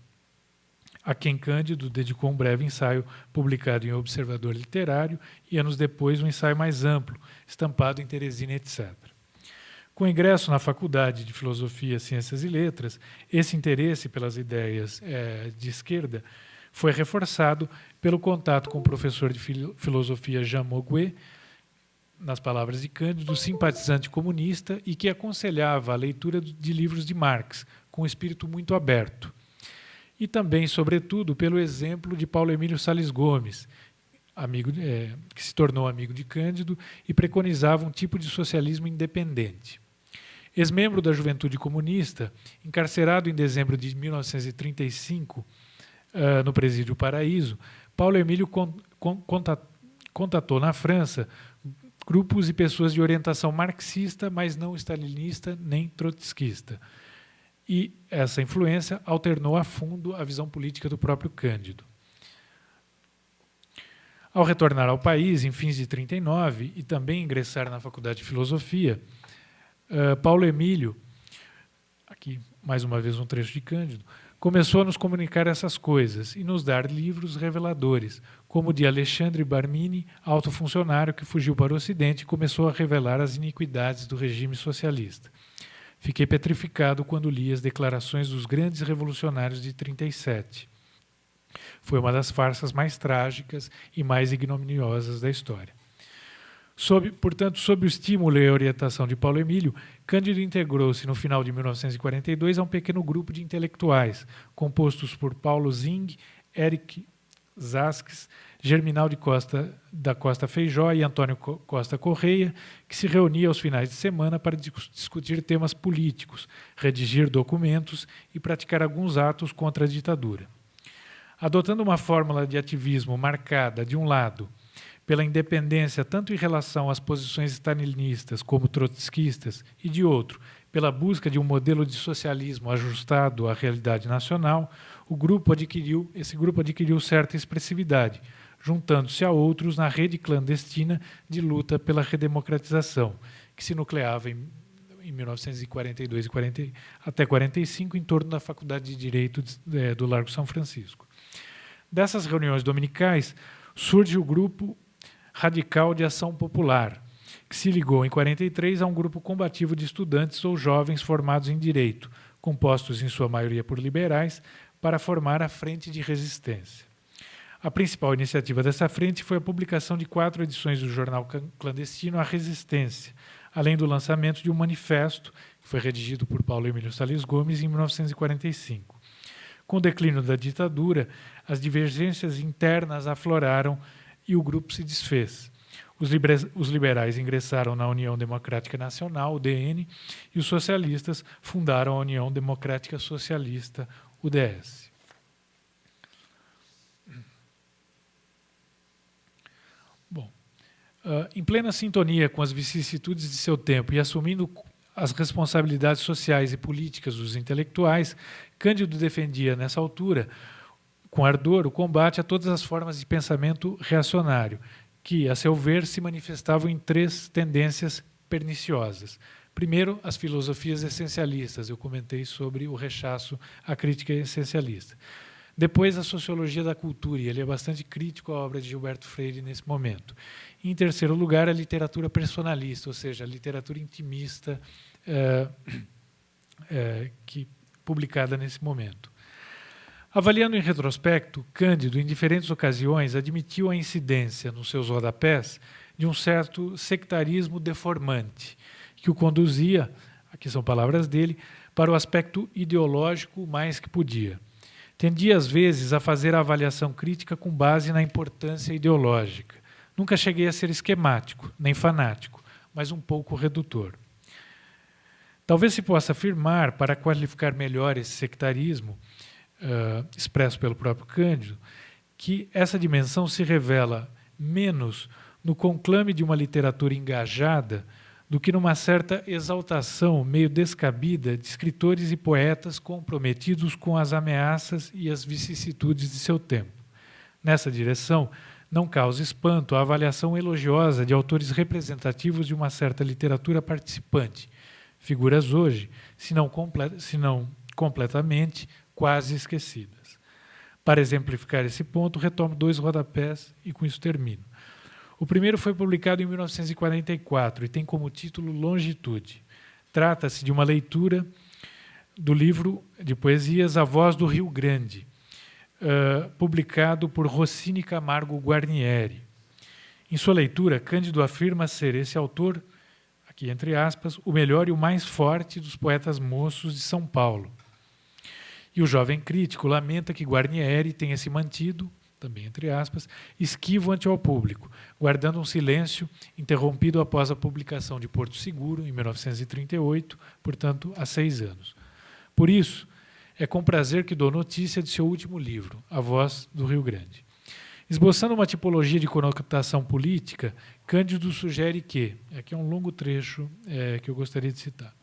a quem Cândido dedicou um breve ensaio publicado em Observador Literário e, anos depois, um ensaio mais amplo, estampado em Teresina, etc. Com o ingresso na Faculdade de Filosofia, Ciências e Letras, esse interesse pelas ideias de esquerda foi reforçado pelo contato com o professor de filosofia Jean Monnet, nas palavras de Cândido, simpatizante comunista e que aconselhava a leitura de livros de Marx, com um espírito muito aberto. E também, sobretudo, pelo exemplo de Paulo Emílio Salles Gomes, que se tornou amigo de Cândido e preconizava um tipo de socialismo independente. Ex-membro da Juventude Comunista, encarcerado em dezembro de 1935, no Presídio Paraíso, Paulo Emílio contatou na França grupos e pessoas de orientação marxista, mas não stalinista nem trotskista. E essa influência alternou a fundo a visão política do próprio Cândido. Ao retornar ao país, em fins de 1939, e também ingressar na Faculdade de Filosofia, Paulo Emílio, aqui mais uma vez um trecho de Cândido, começou a nos comunicar essas coisas e nos dar livros reveladores, como o de Alexandre Barmini, alto funcionário que fugiu para o Ocidente e começou a revelar as iniquidades do regime socialista. Fiquei petrificado quando li as declarações dos grandes revolucionários de 1937. Foi uma das farsas mais trágicas e mais ignominiosas da história. Portanto, sob o estímulo e a orientação de Paulo Emílio, Cândido integrou-se no final de 1942 a um pequeno grupo de intelectuais, compostos por Paulo Zing, Eric Zasques, Germinal da Costa Feijó e Antônio Costa Correia, que se reunia aos finais de semana para discutir temas políticos, redigir documentos e praticar alguns atos contra a ditadura. Adotando uma fórmula de ativismo marcada, de um lado, pela independência tanto em relação às posições stalinistas como trotskistas, e de outro, pela busca de um modelo de socialismo ajustado à realidade nacional, esse grupo adquiriu certa expressividade, juntando-se a outros na rede clandestina de luta pela redemocratização, que se nucleava em 1942 até 1945 em torno da Faculdade de Direito do Largo São Francisco. Dessas reuniões dominicais surge o Grupo Radical de Ação Popular, que se ligou em 1943 a um grupo combativo de estudantes ou jovens formados em direito, compostos em sua maioria por liberais, para formar a Frente de Resistência. A principal iniciativa dessa frente foi a publicação de 4 edições do jornal clandestino A Resistência, além do lançamento de um manifesto, que foi redigido por Paulo Emílio Salles Gomes em 1945. Com o declínio da ditadura, as divergências internas afloraram e o grupo se desfez. Os liberais ingressaram na União Democrática Nacional, UDN, e os socialistas fundaram a União Democrática Socialista, UDS. Bom, em plena sintonia com as vicissitudes de seu tempo e assumindo as responsabilidades sociais e políticas dos intelectuais, Cândido defendia, nessa altura, com ardor, o combate a todas as formas de pensamento reacionário, que, a seu ver, se manifestavam em 3 tendências perniciosas. Primeiro, as filosofias essencialistas. Eu comentei sobre o rechaço à crítica essencialista. Depois, a sociologia da cultura, e ele é bastante crítico à obra de Gilberto Freire nesse momento. E, em terceiro lugar, a literatura personalista, ou seja, a literatura intimista publicada nesse momento. Avaliando em retrospecto, Cândido, em diferentes ocasiões, admitiu a incidência, nos seus rodapés, de um certo sectarismo deformante, que o conduzia, aqui são palavras dele, para o aspecto ideológico mais que podia. Tendia, às vezes, a fazer a avaliação crítica com base na importância ideológica. Nunca cheguei a ser esquemático, nem fanático, mas um pouco redutor. Talvez se possa afirmar, para qualificar melhor esse sectarismo, expresso pelo próprio Cândido, que essa dimensão se revela menos no conclame de uma literatura engajada do que numa certa exaltação meio descabida de escritores e poetas comprometidos com as ameaças e as vicissitudes de seu tempo. Nessa direção, não causa espanto a avaliação elogiosa de autores representativos de uma certa literatura participante, figuras hoje, se não completamente, quase esquecidas. Para exemplificar esse ponto, retomo 2 rodapés e com isso termino. O primeiro foi publicado em 1944 e tem como título Longitude. Trata-se de uma leitura do livro de poesias A Voz do Rio Grande, publicado por Rossini Camargo Guarnieri. Em sua leitura, Cândido afirma ser esse autor, aqui entre aspas, o melhor e o mais forte dos poetas moços de São Paulo. E o jovem crítico lamenta que Guarnieri tenha se mantido, também entre aspas, esquivo ante ao público, guardando um silêncio interrompido após a publicação de Porto Seguro, em 1938, portanto, há 6 anos. Por isso, É com prazer que dou notícia de seu último livro, A Voz do Rio Grande. Esboçando uma tipologia de conotação política, Cândido sugere que, aqui é um longo trecho que eu gostaria de citar,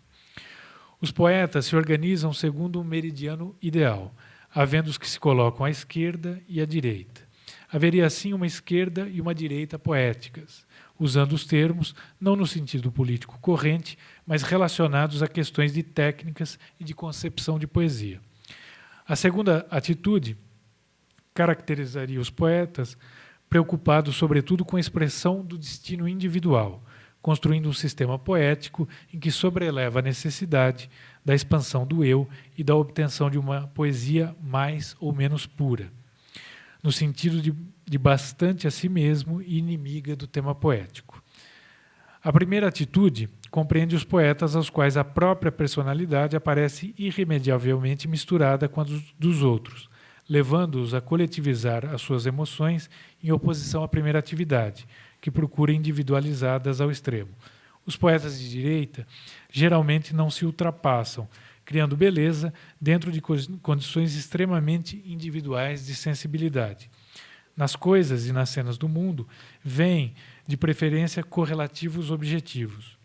os poetas se organizam segundo um meridiano ideal, havendo os que se colocam à esquerda e à direita. Haveria assim uma esquerda e uma direita poéticas, usando os termos não no sentido político corrente, mas relacionados a questões de técnicas e de concepção de poesia. A segunda atitude caracterizaria os poetas preocupados sobretudo com a expressão do destino individual, construindo um sistema poético em que sobreleva a necessidade da expansão do eu e da obtenção de uma poesia mais ou menos pura, no sentido de bastante a si mesmo e inimiga do tema poético. A primeira atitude compreende os poetas aos quais a própria personalidade aparece irremediavelmente misturada com a dos outros, levando-os a coletivizar as suas emoções em oposição à primeira atividade, que procura individualizadas ao extremo. Os poetas de direita geralmente não se ultrapassam, criando beleza dentro de condições extremamente individuais de sensibilidade. Nas coisas e nas cenas do mundo, veem, de preferência, correlativos objetivos.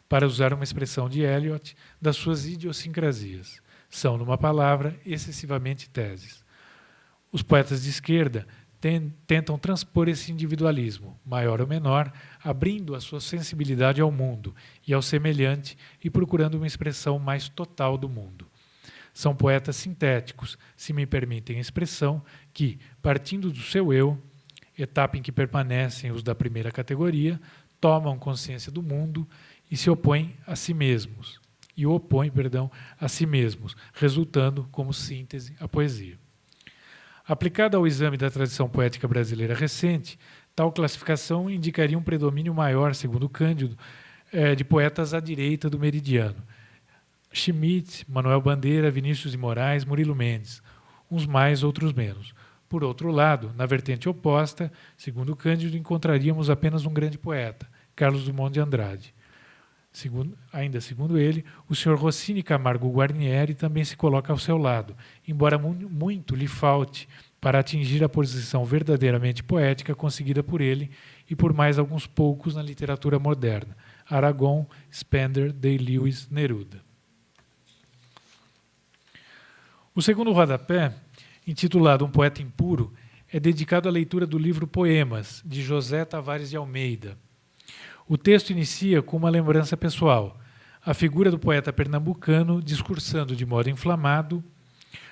Para usar uma expressão de Eliot, das suas idiosincrasias. São, numa palavra, excessivamente teses. Os poetas de esquerda tentam transpor esse individualismo, maior ou menor, abrindo a sua sensibilidade ao mundo e ao semelhante e procurando uma expressão mais total do mundo. São poetas sintéticos, se me permitem a expressão, que, partindo do seu eu, etapa em que permanecem os da primeira categoria, tomam consciência do mundo e se opõem a si mesmos, a si mesmos, resultando como síntese a poesia. Aplicada ao exame da tradição poética brasileira recente, tal classificação indicaria um predomínio maior, segundo Cândido, de poetas à direita do meridiano. Schmitt, Manuel Bandeira, Vinícius de Moraes, Murilo Mendes, uns mais, outros menos. Por outro lado, na vertente oposta, segundo Cândido, encontraríamos apenas um grande poeta, Carlos Drummond de Andrade. Ainda segundo ele, o Sr. Rossini Camargo Guarnieri também se coloca ao seu lado, embora muito lhe falte para atingir a posição verdadeiramente poética conseguida por ele e por mais alguns poucos na literatura moderna, Aragon, Spender, Day-Lewis, Neruda. O segundo rodapé, intitulado Um Poeta Impuro, é dedicado à leitura do livro Poemas, de José Tavares de Almeida. O texto inicia com uma lembrança pessoal, a figura do poeta pernambucano discursando de modo inflamado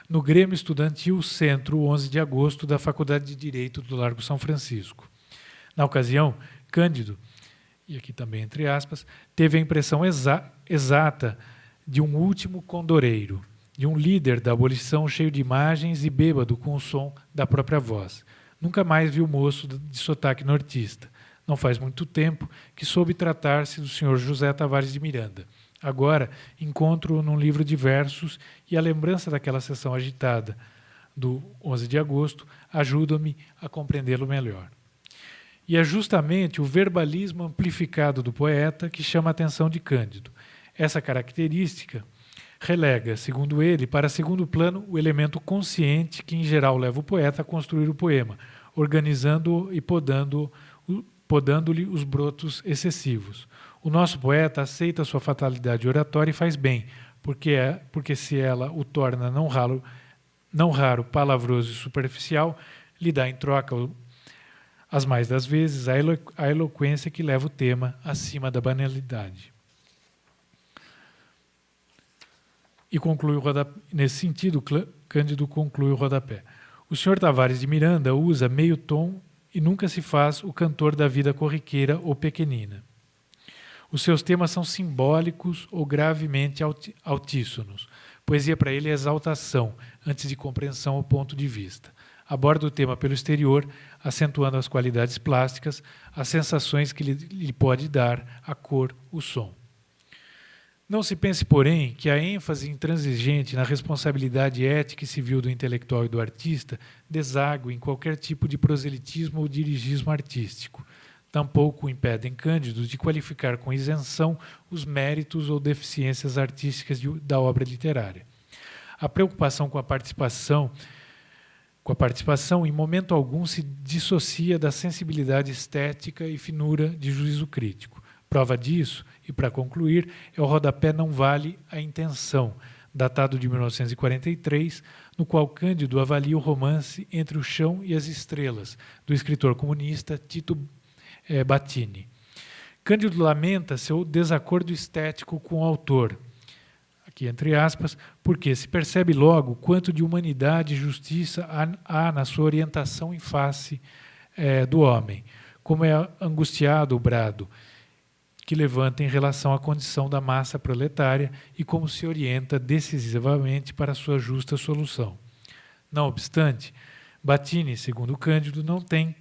no Grêmio Estudantil Centro 11 de agosto da Faculdade de Direito do Largo São Francisco. Na ocasião, Cândido, e aqui também entre aspas, teve a impressão exata de um último condoreiro, de um líder da abolição cheio de imagens e bêbado com o som da própria voz. Nunca mais vi o moço de sotaque nortista. Não faz muito tempo que soube tratar-se do Sr. José Tavares de Miranda. Agora encontro-o num livro de versos e a lembrança daquela sessão agitada do 11 de agosto ajuda-me a compreendê-lo melhor. E é justamente o verbalismo amplificado do poeta que chama a atenção de Cândido. Essa característica relega, segundo ele, para segundo plano o elemento consciente que, em geral, leva o poeta a construir o poema, organizando-o e podando-lhe os brotos excessivos. O nosso poeta aceita sua fatalidade oratória e faz bem, porque se ela o torna não raro, palavroso e superficial, lhe dá em troca, as mais das vezes, a eloquência que leva o tema acima da banalidade. E conclui nesse sentido, Cândido conclui o rodapé. O Sr. Tavares de Miranda usa meio tom e nunca se faz o cantor da vida corriqueira ou pequenina. Os seus temas são simbólicos ou gravemente altíssonos. Poesia para ele é exaltação, antes de compreensão ou ponto de vista. Aborda o tema pelo exterior, acentuando as qualidades plásticas, as sensações que lhe pode dar a cor, o som. Não se pense, porém, que a ênfase intransigente na responsabilidade ética e civil do intelectual e do artista deságue em qualquer tipo de proselitismo ou dirigismo artístico. Tampouco impedem Cândido de qualificar com isenção os méritos ou deficiências artísticas da obra literária. A preocupação com a participação, em momento algum, se dissocia da sensibilidade estética e finura de juízo crítico. Prova disso, e para concluir, é o rodapé Não Vale a Intenção, datado de 1943, no qual Cândido avalia o romance Entre o Chão e as Estrelas, do escritor comunista Tito Battini. Cândido lamenta seu desacordo estético com o autor, aqui entre aspas, porque se percebe logo quanto de humanidade e justiça há na sua orientação em face do homem, como é angustiado o brado que levanta em relação à condição da massa proletária e como se orienta decisivamente para a sua justa solução. Não obstante, Battini, segundo Cândido, não tem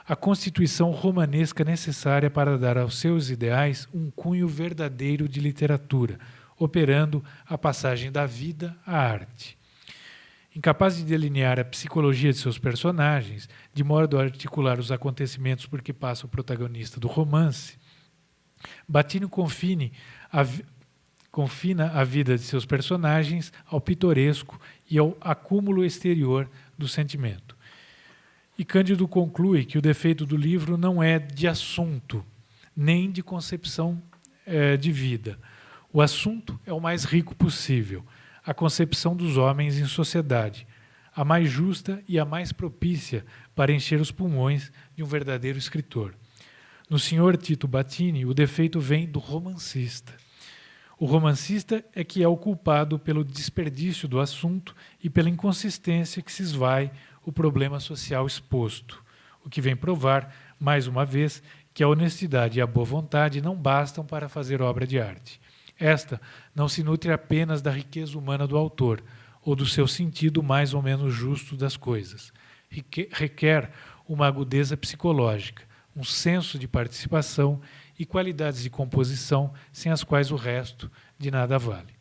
a constituição romanesca necessária para dar aos seus ideais um cunho verdadeiro de literatura, operando a passagem da vida à arte. Incapaz de delinear a psicologia de seus personagens, de modo a articular os acontecimentos por que passa o protagonista do romance, Battini confina a vida de seus personagens ao pitoresco e ao acúmulo exterior do sentimento. E Cândido conclui que o defeito do livro não é de assunto, nem de concepção de vida. O assunto é o mais rico possível, a concepção dos homens em sociedade, a mais justa e a mais propícia para encher os pulmões de um verdadeiro escritor. No senhor Tito Battini, o defeito vem do romancista. O romancista é que é o culpado pelo desperdício do assunto e pela inconsistência que se esvai o problema social exposto, o que vem provar, mais uma vez, que a honestidade e a boa vontade não bastam para fazer obra de arte. Esta não se nutre apenas da riqueza humana do autor, ou do seu sentido mais ou menos justo das coisas. Requer uma agudeza psicológica, um senso de participação e qualidades de composição sem as quais o resto de nada vale.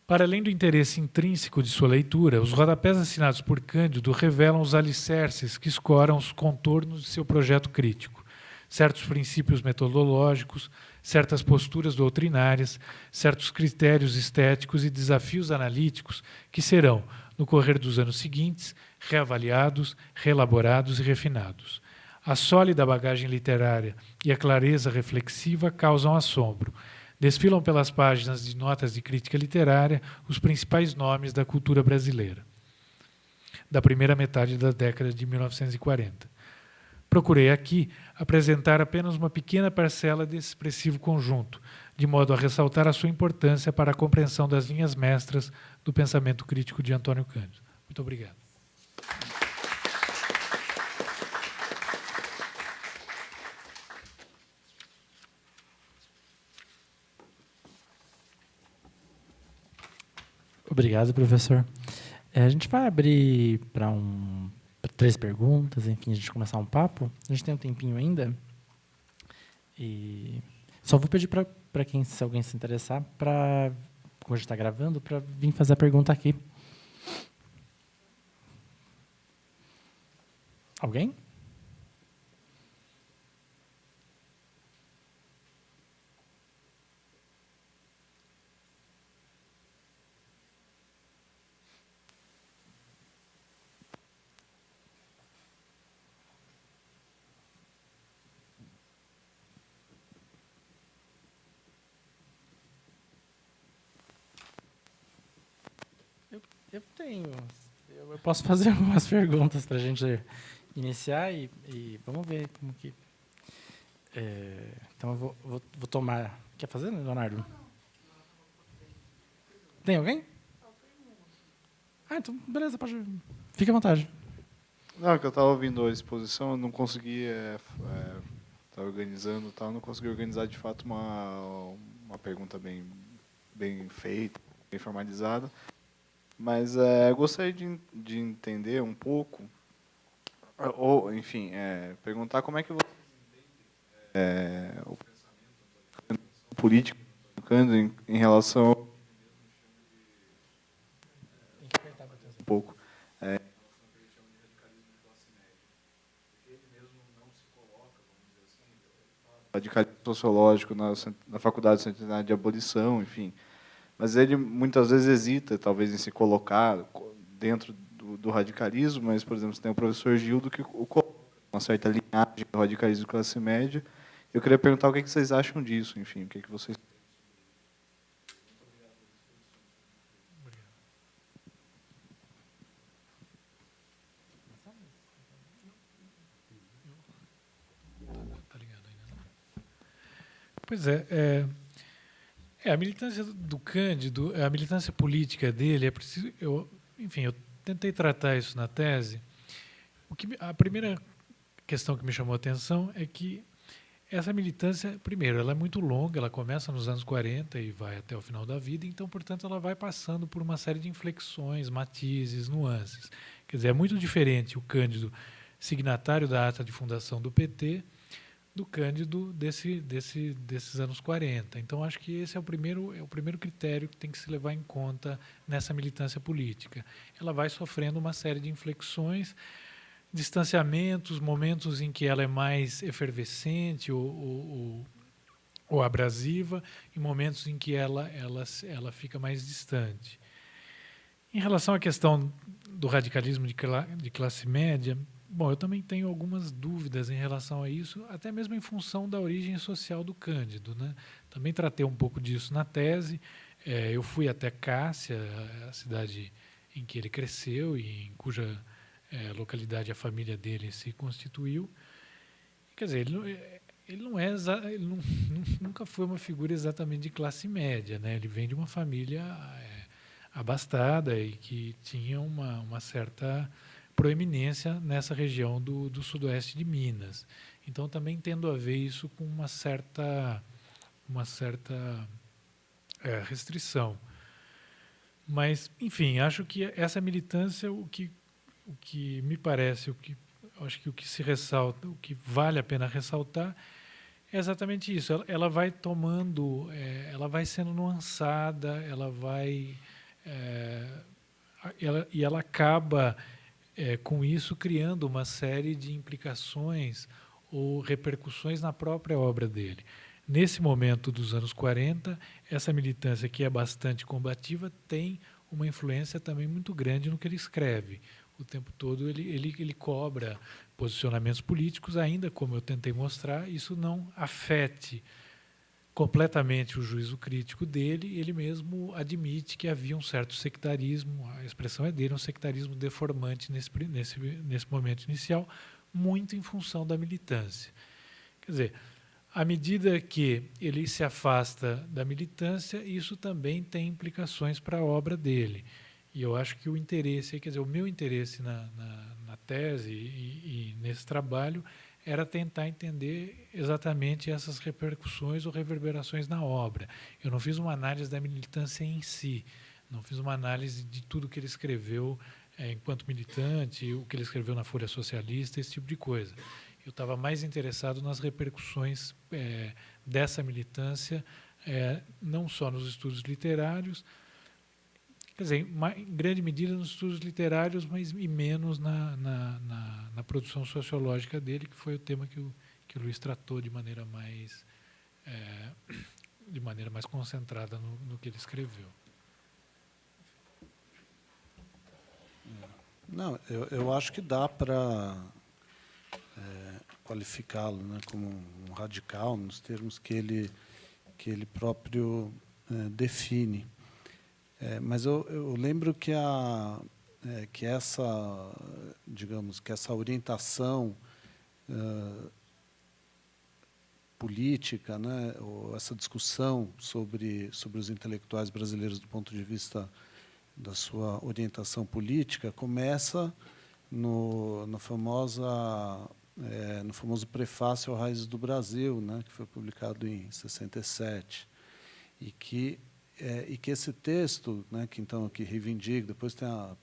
Para além do interesse intrínseco de sua leitura, os rodapés assinados por Cândido revelam os alicerces que escoram os contornos de seu projeto crítico, certos princípios metodológicos, certas posturas doutrinárias, certos critérios estéticos e desafios analíticos que serão, no correr dos anos seguintes, reavaliados, reelaborados e refinados. A sólida bagagem literária e a clareza reflexiva causam assombro. Desfilam pelas páginas de notas de crítica literária os principais nomes da cultura brasileira, da primeira metade da década de 1940. Procurei aqui apresentar apenas uma pequena parcela desse expressivo conjunto, de modo a ressaltar a sua importância para a compreensão das linhas mestras do pensamento crítico de Antônio Cândido. Muito obrigado. Obrigado, professor. A gente vai abrir para 3 perguntas, enfim, a gente começar um papo. A gente tem um tempinho ainda. E só vou pedir para quem, se alguém se interessar, para, como a gente está gravando, para vir fazer a pergunta aqui. Alguém? Eu tenho. Eu posso fazer algumas perguntas para a gente iniciar e vamos ver como que... então, eu vou tomar... Quer fazer, Leonardo? Tem alguém? Então, beleza, pode... Fique à vontade. Não, que eu estava ouvindo a exposição, eu não consegui... Estava organizando e tal, não consegui organizar, de fato, uma pergunta bem feita, bem formalizada. Mas eu gostaria de entender um pouco, ou, enfim, perguntar como é que você entende o pensamento político em relação um pouco radicalismo sociológico na Faculdade Centenária de Abolição, enfim. mas ele muitas vezes hesita, talvez, em se colocar dentro do radicalismo, mas, por exemplo, você tem o professor Gildo que coloca uma certa linhagem do radicalismo de classe média. Eu queria perguntar o que vocês acham disso, enfim, o que vocês... Tá ligado ainda, não? Pois a militância do Cândido, a militância política dele, é preciso, eu tentei tratar isso na tese. A primeira questão que me chamou a atenção é que essa militância, primeiro, ela é muito longa, ela começa nos anos 40 e vai até o final da vida, então, portanto, ela vai passando por uma série de inflexões, matizes, nuances. Quer dizer, é muito diferente o Cândido signatário da ata de fundação do PT do Cândido desses anos 40. Então, acho que esse é o primeiro critério que tem que se levar em conta nessa militância política. Ela vai sofrendo uma série de inflexões, distanciamentos, momentos em que ela é mais efervescente ou abrasiva, e momentos em que ela fica mais distante. Em relação à questão do radicalismo de classe média, bom, eu também tenho algumas dúvidas em relação a isso, até mesmo em função da origem social do Cândido, né? Também tratei um pouco disso na tese. Eu fui até Cássia, a cidade em que ele cresceu e em cuja localidade a família dele se constituiu. Quer dizer, ele nunca foi uma figura exatamente de classe média, né? Ele vem de uma família abastada e que tinha uma certa proeminência nessa região do sudoeste de Minas. Então, também tendo a ver isso com uma certa restrição. Mas, enfim, acho que essa militância, o que me parece, acho que o que se ressalta, o que vale a pena ressaltar, é exatamente isso. Ela vai tomando, ela vai sendo nuançada, ela acaba com isso criando uma série de implicações ou repercussões na própria obra dele. Nesse momento dos anos 40, essa militância, que é bastante combativa, tem uma influência também muito grande no que ele escreve. O tempo todo ele cobra posicionamentos políticos, ainda como eu tentei mostrar, isso não afete completamente o juízo crítico dele. Ele mesmo admite que havia um certo sectarismo, a expressão é dele, um sectarismo deformante nesse momento inicial, muito em função da militância. Quer dizer, à medida que ele se afasta da militância, isso também tem implicações para a obra dele. E eu acho que o interesse, quer dizer, o meu interesse na tese e nesse trabalho era tentar entender exatamente essas repercussões ou reverberações na obra. Eu não fiz uma análise da militância em si, não fiz uma análise de tudo que ele escreveu enquanto militante, o que ele escreveu na Folha Socialista, esse tipo de coisa. Eu estava mais interessado nas repercussões dessa militância, não só nos estudos literários, quer dizer, em grande medida nos estudos literários, mas e menos na produção sociológica dele, que foi o tema que o Luiz tratou de maneira mais concentrada no que ele escreveu. Não, eu acho que dá para qualificá-lo, né, como um radical, nos termos que ele próprio define. Mas eu lembro que essa orientação política, né, ou essa discussão sobre os intelectuais brasileiros do ponto de vista da sua orientação política começa no famoso prefácio ao Raízes do Brasil, né, que foi publicado em 67, e que esse texto, né, que reivindica, depois tem a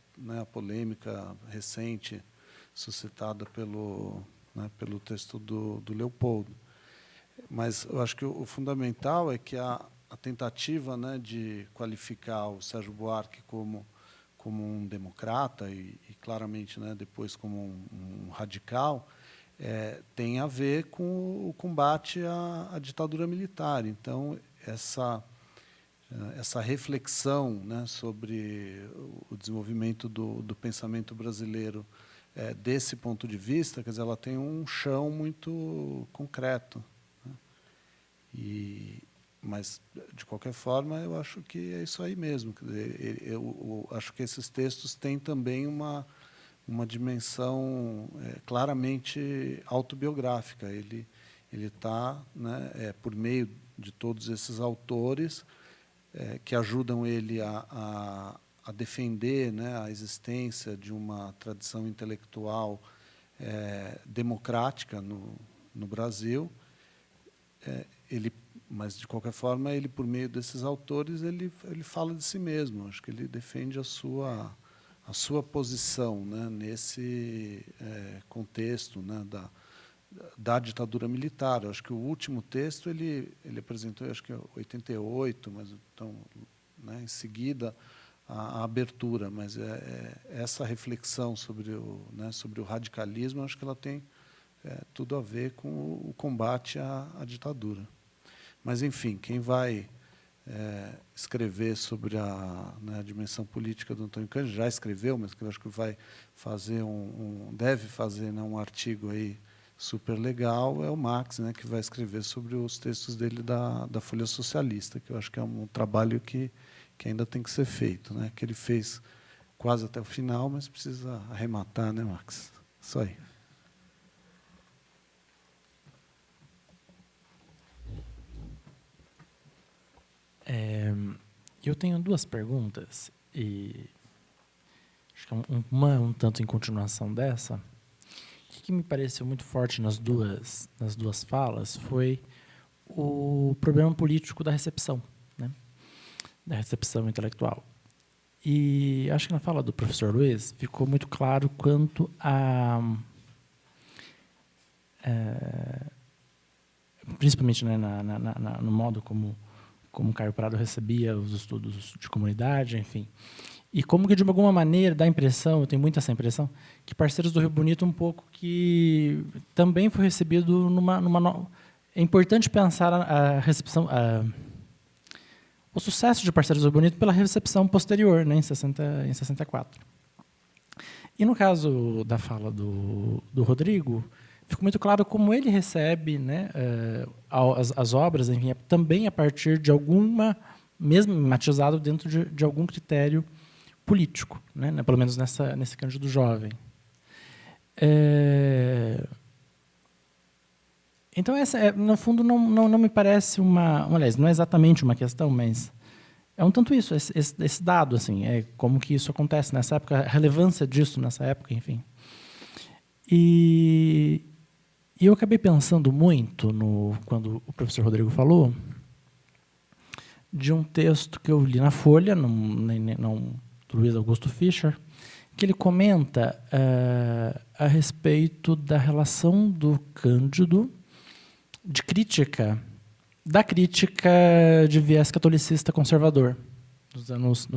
polêmica recente suscitada pelo texto do Leopoldo. Mas eu acho que o fundamental é que a tentativa, né, de qualificar o Sérgio Buarque como um democrata e claramente, né, depois como um radical, tem a ver com o combate à ditadura militar. Então, essa reflexão, né, sobre o desenvolvimento do pensamento brasileiro desse ponto de vista, quer dizer, ela tem um chão muito concreto, né? Mas, de qualquer forma, eu acho que é isso aí mesmo. Quer dizer, eu acho que esses textos têm também uma dimensão claramente autobiográfica. Ele está, né, por meio de todos esses autores que ajudam ele a defender, né, a existência de uma tradição intelectual democrática no Brasil. Mas, de qualquer forma, ele, por meio desses autores, ele fala de si mesmo. Acho que ele defende a sua posição, né, nesse contexto, né, da ditadura militar. Eu acho que o último texto ele apresentou, acho que em 88, mas então, né, em seguida a abertura. Mas essa reflexão sobre o radicalismo, acho que ela tem tudo a ver com o combate à ditadura. Mas, enfim, quem vai escrever sobre a dimensão política do Antônio Cândido, já escreveu, mas que eu acho que vai fazer deve fazer, né, um artigo aí super legal, é o Max, né, que vai escrever sobre os textos dele da Folha Socialista, que eu acho que é um trabalho que ainda tem que ser feito, né, que ele fez quase até o final, mas precisa arrematar, né, Max? Isso aí. Eu tenho duas perguntas, e acho que uma é um tanto em continuação dessa. O que me pareceu muito forte nas duas falas foi o problema político da recepção, né? Da recepção intelectual. E acho que na fala do professor Luiz ficou muito claro quanto principalmente, né, no modo como Caio Prado recebia os estudos de comunidade, enfim. E como que, de alguma maneira, dá a impressão, eu tenho muito essa impressão, que Parceiros do Rio Bonito um pouco que também foi recebido É importante pensar a recepção, o sucesso de Parceiros do Rio Bonito pela recepção posterior, né, em 64. E no caso da fala do Rodrigo, ficou muito claro como ele recebe, né, as obras, enfim, também a partir de alguma, mesmo matizado dentro de algum critério político, né, pelo menos nesse Cândido Jovem. Então, essa, no fundo, não me parece aliás, não é exatamente uma questão, mas é um tanto isso, esse dado, assim, como que isso acontece nessa época, a relevância disso nessa época, enfim. E eu acabei pensando muito, quando o professor Rodrigo falou, de um texto que eu li na Folha, do Luiz Augusto Fischer, que ele comenta a respeito da relação do Cândido da crítica de viés catolicista conservador nos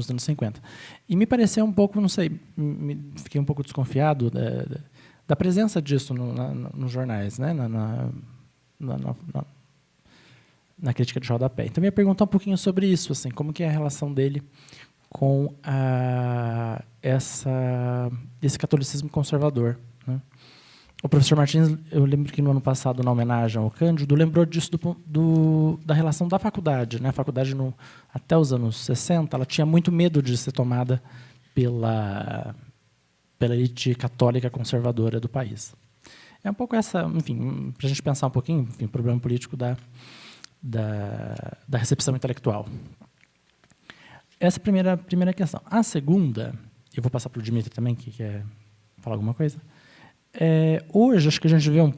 anos 50. E me pareceu um pouco, não sei, fiquei um pouco desconfiado da presença disso nos jornais, né? Na crítica de rodapé. Então, eu ia perguntar um pouquinho sobre isso, assim, como que é a relação dele com esse catolicismo conservador, né? O professor Martins, eu lembro que no ano passado, na homenagem ao Cândido, lembrou disso da relação da faculdade, né? A faculdade, até os anos 60, ela tinha muito medo de ser tomada pela elite católica conservadora do país. É um pouco essa, enfim, para a gente pensar um pouquinho, enfim, o problema político da recepção intelectual. Essa é a primeira questão. A segunda, eu vou passar para o Dimitri também, que quer falar alguma coisa. Hoje, acho que a gente vê um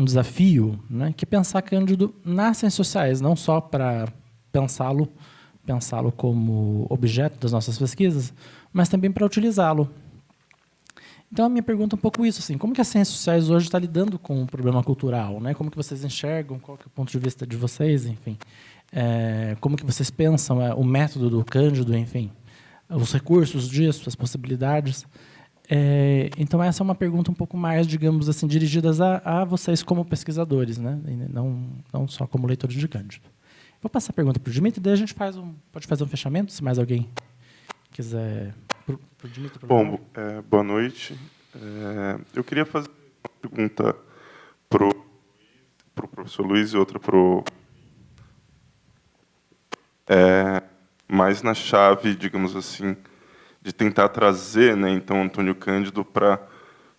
desafio, né, que é pensar Cândido nas ciências sociais, não só para pensá-lo como objeto das nossas pesquisas, mas também para utilizá-lo. Então, a minha pergunta é um pouco isso, assim, como que as ciências sociais hoje estão lidando com o problema cultural, né? Como que vocês enxergam, qual que é o ponto de vista de vocês, enfim. Como que vocês pensam o método do Cândido, enfim, os recursos disso, as possibilidades. Então, essa é uma pergunta um pouco mais, digamos assim, dirigidas a vocês como pesquisadores, né? Não só como leitores de Cândido. Vou passar a pergunta para o Dmitry, daí a gente pode fazer um fechamento, se mais alguém quiser. Pro Dmitry, Bom, boa noite. Eu queria fazer uma pergunta para o professor Luiz e outra para o... mais na chave, digamos assim, de tentar trazer, né, então, Antônio Cândido para,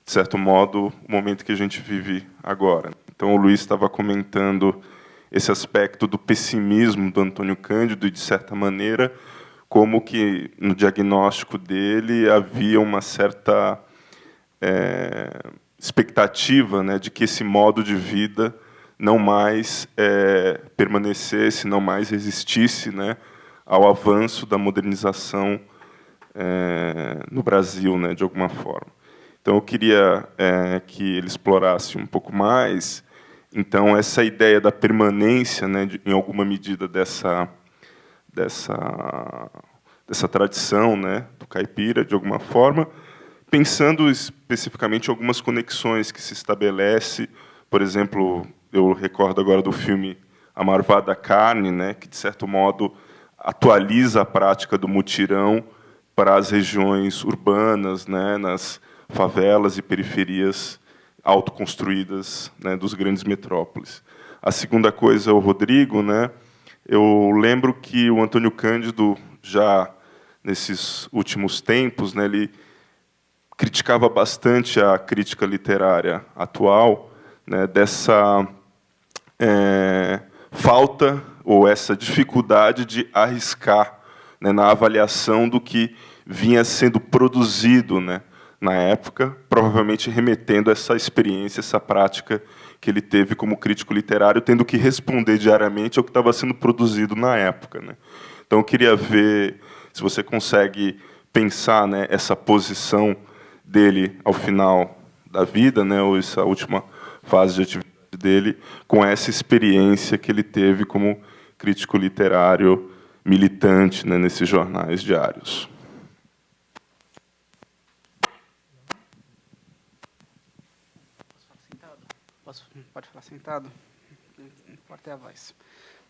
de certo modo, o momento que a gente vive agora. Então, o Luiz estava comentando esse aspecto do pessimismo do Antônio Cândido e, de certa maneira, como que no diagnóstico dele havia uma certa expectativa, né, de que esse modo de vida não mais permanecesse, não mais resistisse, né, ao avanço da modernização no Brasil, né, de alguma forma. Então, eu queria que ele explorasse um pouco mais, então, essa ideia da permanência, né, em alguma medida, dessa tradição, né, do caipira, de alguma forma, pensando especificamente em algumas conexões que se estabelece. Por exemplo, eu recordo agora do filme A Marvada Carne, né, que, de certo modo, atualiza a prática do mutirão para as regiões urbanas, né, nas favelas e periferias autoconstruídas, né, dos grandes metrópoles. A segunda coisa, o Rodrigo, né, eu lembro que o Antônio Cândido, já nesses últimos tempos, né, ele criticava bastante a crítica literária atual, né, dessa falta ou essa dificuldade de arriscar, né, na avaliação do que vinha sendo produzido, né, na época, provavelmente remetendo a essa experiência, essa prática que ele teve como crítico literário, tendo que responder diariamente ao que estava sendo produzido na época, né. Então, eu queria ver se você consegue pensar, né, essa posição dele ao final da vida, né, ou essa última fase de atividade dele, com essa experiência que ele teve como crítico literário militante, né, nesses jornais diários. Pode falar sentado? Não importa a voz.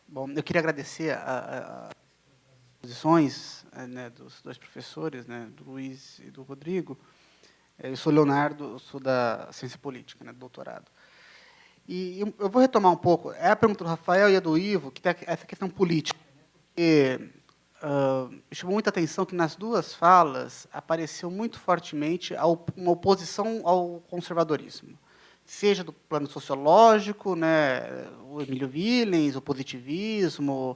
Bom, eu queria agradecer as posições, né, dos dois professores, né, do Luiz e do Rodrigo. Eu sou Leonardo, eu sou da Ciência Política, né, do doutorado. E eu vou retomar um pouco. É a pergunta do Rafael e a do Ivo, que tem essa questão política. Porque, me chamou muita atenção que, nas duas falas, apareceu muito fortemente uma oposição ao conservadorismo, seja do plano sociológico, né, o Emílio Willens, o positivismo,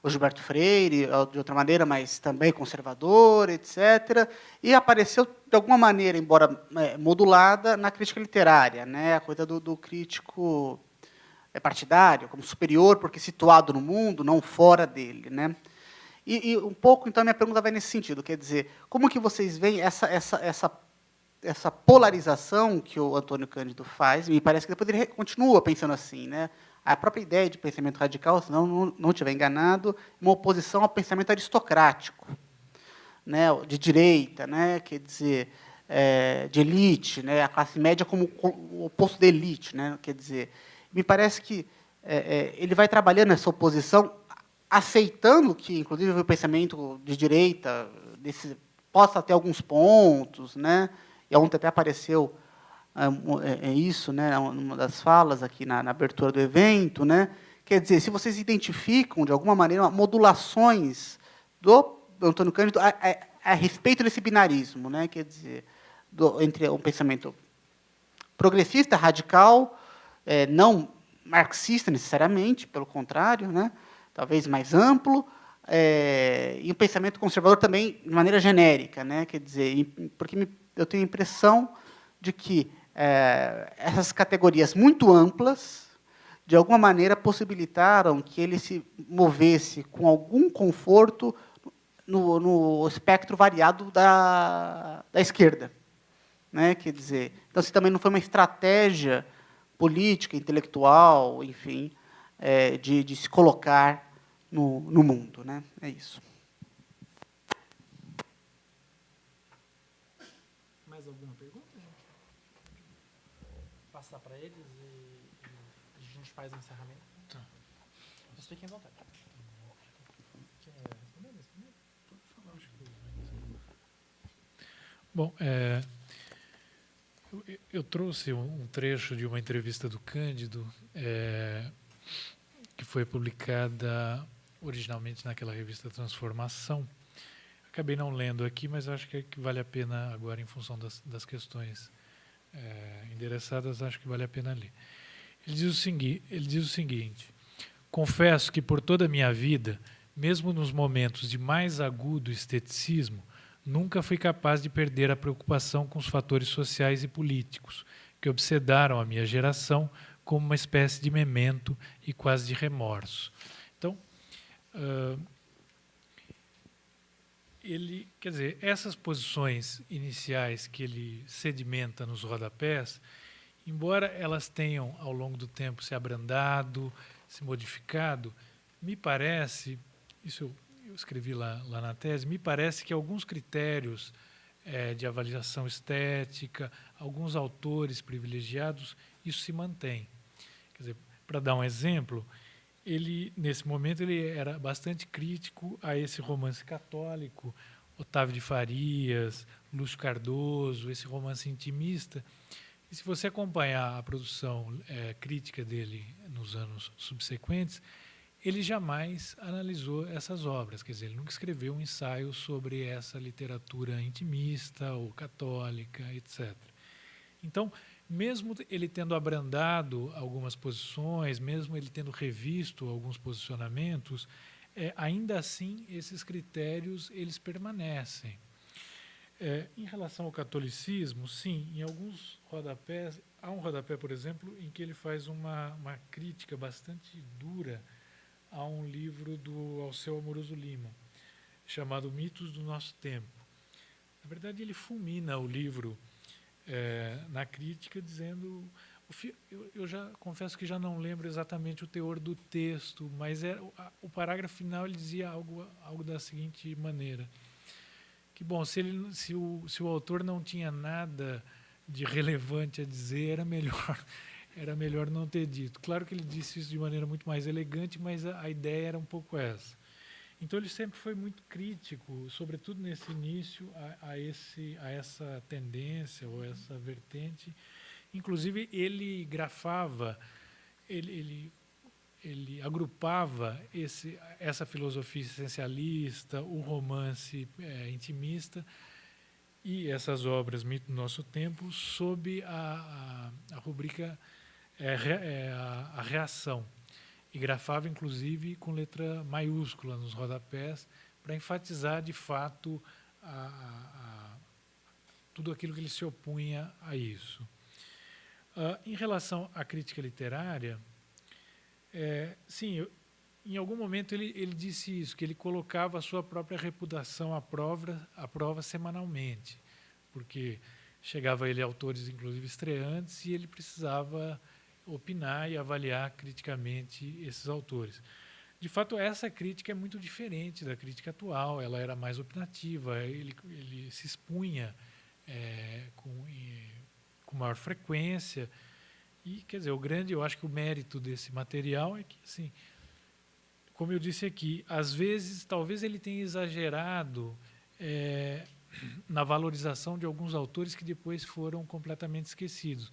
o Gilberto Freire, de outra maneira, mas também conservador, etc. E apareceu, de alguma maneira, embora modulada, na crítica literária, né, a coisa do crítico partidário, como superior, porque situado no mundo, não fora dele, né? E um pouco, então, a minha pergunta vai nesse sentido, quer dizer, como que vocês veem essa polarização que o Antônio Cândido faz? Me parece que depois ele continua pensando assim, né? A própria ideia de pensamento radical, se não estiver enganado, é uma oposição ao pensamento aristocrático, né, de direita, né, quer dizer, de elite, né, a classe média como o oposto da elite, né, quer dizer, me parece que ele vai trabalhando essa oposição, aceitando que, inclusive, o pensamento de direita possa ter alguns pontos, né, e ontem até apareceu isso, né, uma das falas aqui na abertura do evento, né, quer dizer, se vocês identificam, de alguma maneira, modulações do Antônio Cândido a respeito desse binarismo, né, quer dizer, entre um pensamento progressista, radical, não marxista necessariamente, pelo contrário, né, talvez mais amplo, e um pensamento conservador também de maneira genérica, né, quer dizer, porque eu tenho a impressão de que essas categorias muito amplas, de alguma maneira, possibilitaram que ele se movesse com algum conforto no espectro variado da esquerda, né? Quer dizer, então, se também não foi uma estratégia política, intelectual, enfim, de se colocar no mundo, né? É isso. Mais alguma pergunta, gente? Passar para eles e a gente faz o encerramento. Tá. Mas fiquem à vontade. Bom, eu trouxe um trecho de uma entrevista do Cândido, que foi publicada originalmente naquela revista Transformação. Acabei não lendo aqui, mas acho que vale a pena agora, em função das questões endereçadas, acho que vale a pena ler. Ele diz o seguinte: confesso que por toda a minha vida, mesmo nos momentos de mais agudo esteticismo, nunca fui capaz de perder a preocupação com os fatores sociais e políticos que obsedaram a minha geração como uma espécie de memento e quase de remorso. Então, quer dizer, essas posições iniciais que ele sedimenta nos rodapés, embora elas tenham, ao longo do tempo, se abrandado, se modificado, me parece, isso eu escrevi lá na tese, me parece que alguns critérios de avaliação estética, alguns autores privilegiados, isso se mantém. Quer dizer, para dar um exemplo, ele, nesse momento, ele era bastante crítico a esse romance católico, Otávio de Farias, Lúcio Cardoso, esse romance intimista. E se você acompanhar a produção crítica dele nos anos subsequentes, ele jamais analisou essas obras, quer dizer, ele nunca escreveu um ensaio sobre essa literatura intimista ou católica, etc. Então, mesmo ele tendo abrandado algumas posições, mesmo ele tendo revisto alguns posicionamentos, ainda assim esses critérios eles permanecem. Em relação ao catolicismo, sim, em alguns rodapés, há um rodapé, por exemplo, em que ele faz uma crítica bastante dura a um livro do Alceu Amoroso Lima, chamado Mitos do Nosso Tempo. Na verdade, ele fulmina o livro na crítica, dizendo... Eu já confesso que já não lembro exatamente o teor do texto, mas o parágrafo final ele dizia algo da seguinte maneira: que, bom, se o autor não tinha nada de relevante a dizer, era melhor não ter dito. Claro que ele disse isso de maneira muito mais elegante, mas a ideia era um pouco essa. Então ele sempre foi muito crítico, sobretudo nesse início, a essa tendência ou essa vertente. Inclusive ele grafava, ele agrupava essa filosofia essencialista, o romance intimista e essas obras Mito do Nosso Tempo sob a rubrica a reação. E grafava, inclusive, com letra maiúscula nos rodapés, para enfatizar, de fato, tudo aquilo que ele se opunha a isso. Em relação à crítica literária, sim, em algum momento ele disse isso, que ele colocava a sua própria reputação à prova semanalmente, porque chegava ele a autores, inclusive, estreantes, e ele precisava opinar e avaliar criticamente esses autores. De fato, essa crítica é muito diferente da crítica atual, ela era mais opinativa, ele se expunha com maior frequência. E, quer dizer, eu acho que o mérito desse material é que, assim, como eu disse aqui, às vezes, talvez ele tenha exagerado na valorização de alguns autores que depois foram completamente esquecidos,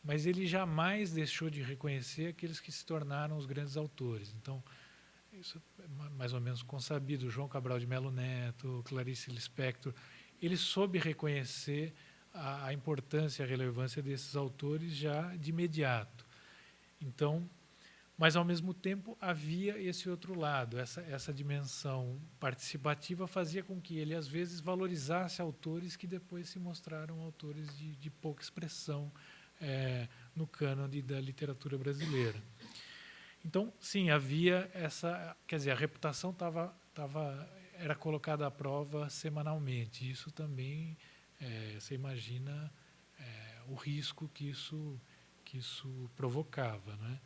mas ele jamais deixou de reconhecer aqueles que se tornaram os grandes autores. Então, isso é mais ou menos consabido. João Cabral de Melo Neto, Clarice Lispector, ele soube reconhecer a importância e a relevância desses autores já de imediato. Então, mas, ao mesmo tempo, havia esse outro lado, essa dimensão participativa fazia com que ele, às vezes, valorizasse autores que depois se mostraram autores de pouca expressão no cânone da literatura brasileira. Então, sim, havia quer dizer, a reputação era colocada à prova semanalmente. Isso também, você imagina o risco que isso provocava, né?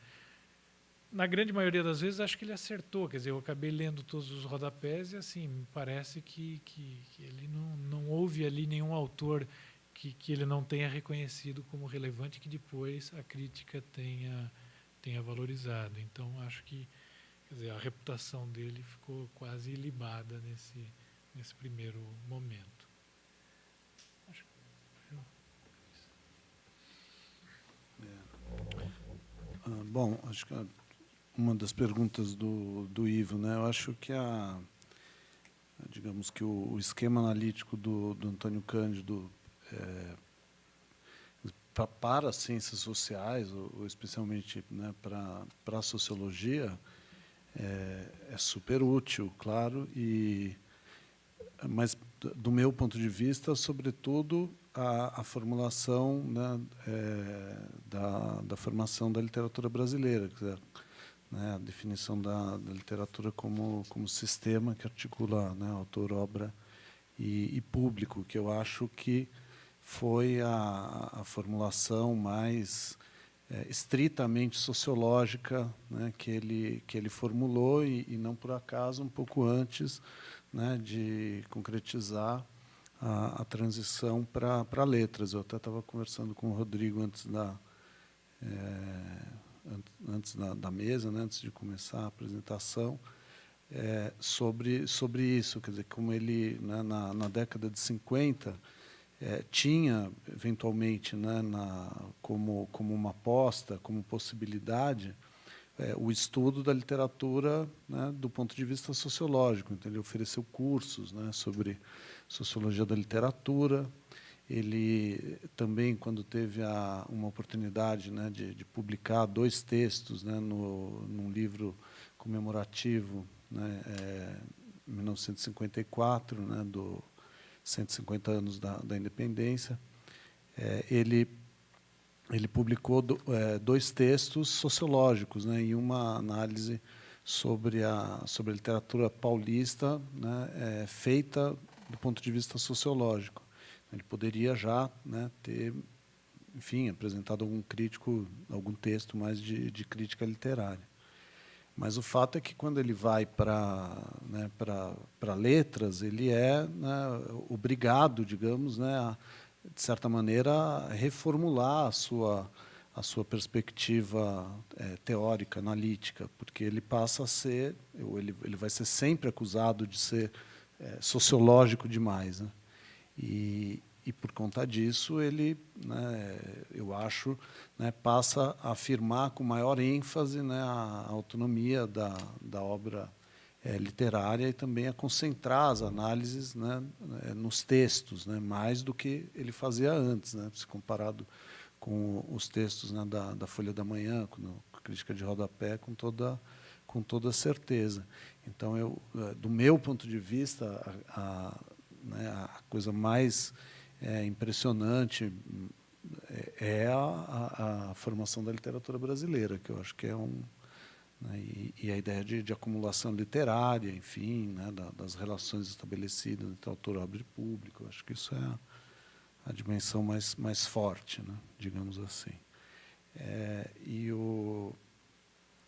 Na grande maioria das vezes, acho que ele acertou. Quer dizer, eu acabei lendo todos os rodapés e, assim, me parece que ele não houve ali nenhum autor que ele não tenha reconhecido como relevante, que depois a crítica tenha valorizado. Então, acho que, quer quer dizer, a reputação dele ficou quase ilibada nesse primeiro momento. Acho que Bom, acho que uma das perguntas do Ivo, né? Eu acho que digamos que o esquema analítico do Antônio Cândido para as ciências sociais, ou especialmente, né, para a sociologia, é super útil, claro, mas, do meu ponto de vista, sobretudo, a formulação, né, da formação da literatura brasileira, quer dizer, né, a definição da literatura como sistema que articula, né, autor, obra e público, que eu acho que foi a formulação mais estritamente sociológica, né, que ele formulou, e não por acaso um pouco antes, né, de concretizar a transição para letras. Eu até estava conversando com o Rodrigo antes da mesa, né, antes de começar a apresentação, sobre isso, quer dizer, como ele, né, na década de 50, tinha, eventualmente, né, como uma aposta, como possibilidade, o estudo da literatura, né, do ponto de vista sociológico. Então, ele ofereceu cursos, né, sobre sociologia da literatura. Ele também, quando teve uma oportunidade, né, de publicar 2 textos, né, num livro comemorativo, né, em 1954, né, do 150 anos da independência, ele publicou 2 textos sociológicos, né, e uma análise sobre a literatura paulista, né, feita do ponto de vista sociológico. Ele poderia já, né, ter, enfim, apresentado algum texto mais de crítica literária. Mas o fato é que, quando ele vai para letras, ele é, né, obrigado, digamos, né, de certa maneira, a reformular a sua perspectiva teórica, analítica, porque ele passa a ser, ele vai ser sempre acusado de ser sociológico demais, né? E por conta disso, ele, né, eu acho, né, passa a afirmar com maior ênfase, né, a autonomia da obra literária, e também a concentrar as análises, né, nos textos, né, mais do que ele fazia antes, né, se comparado com os textos, né, da Folha da Manhã, com a crítica de rodapé, com toda certeza. Então, do meu ponto de vista, né, a coisa mais impressionante é a formação da literatura brasileira, que eu acho que é né, e a ideia de acumulação literária, enfim, né, das relações estabelecidas entre autor, obra e público. Eu acho que isso é a dimensão mais forte, né, digamos assim.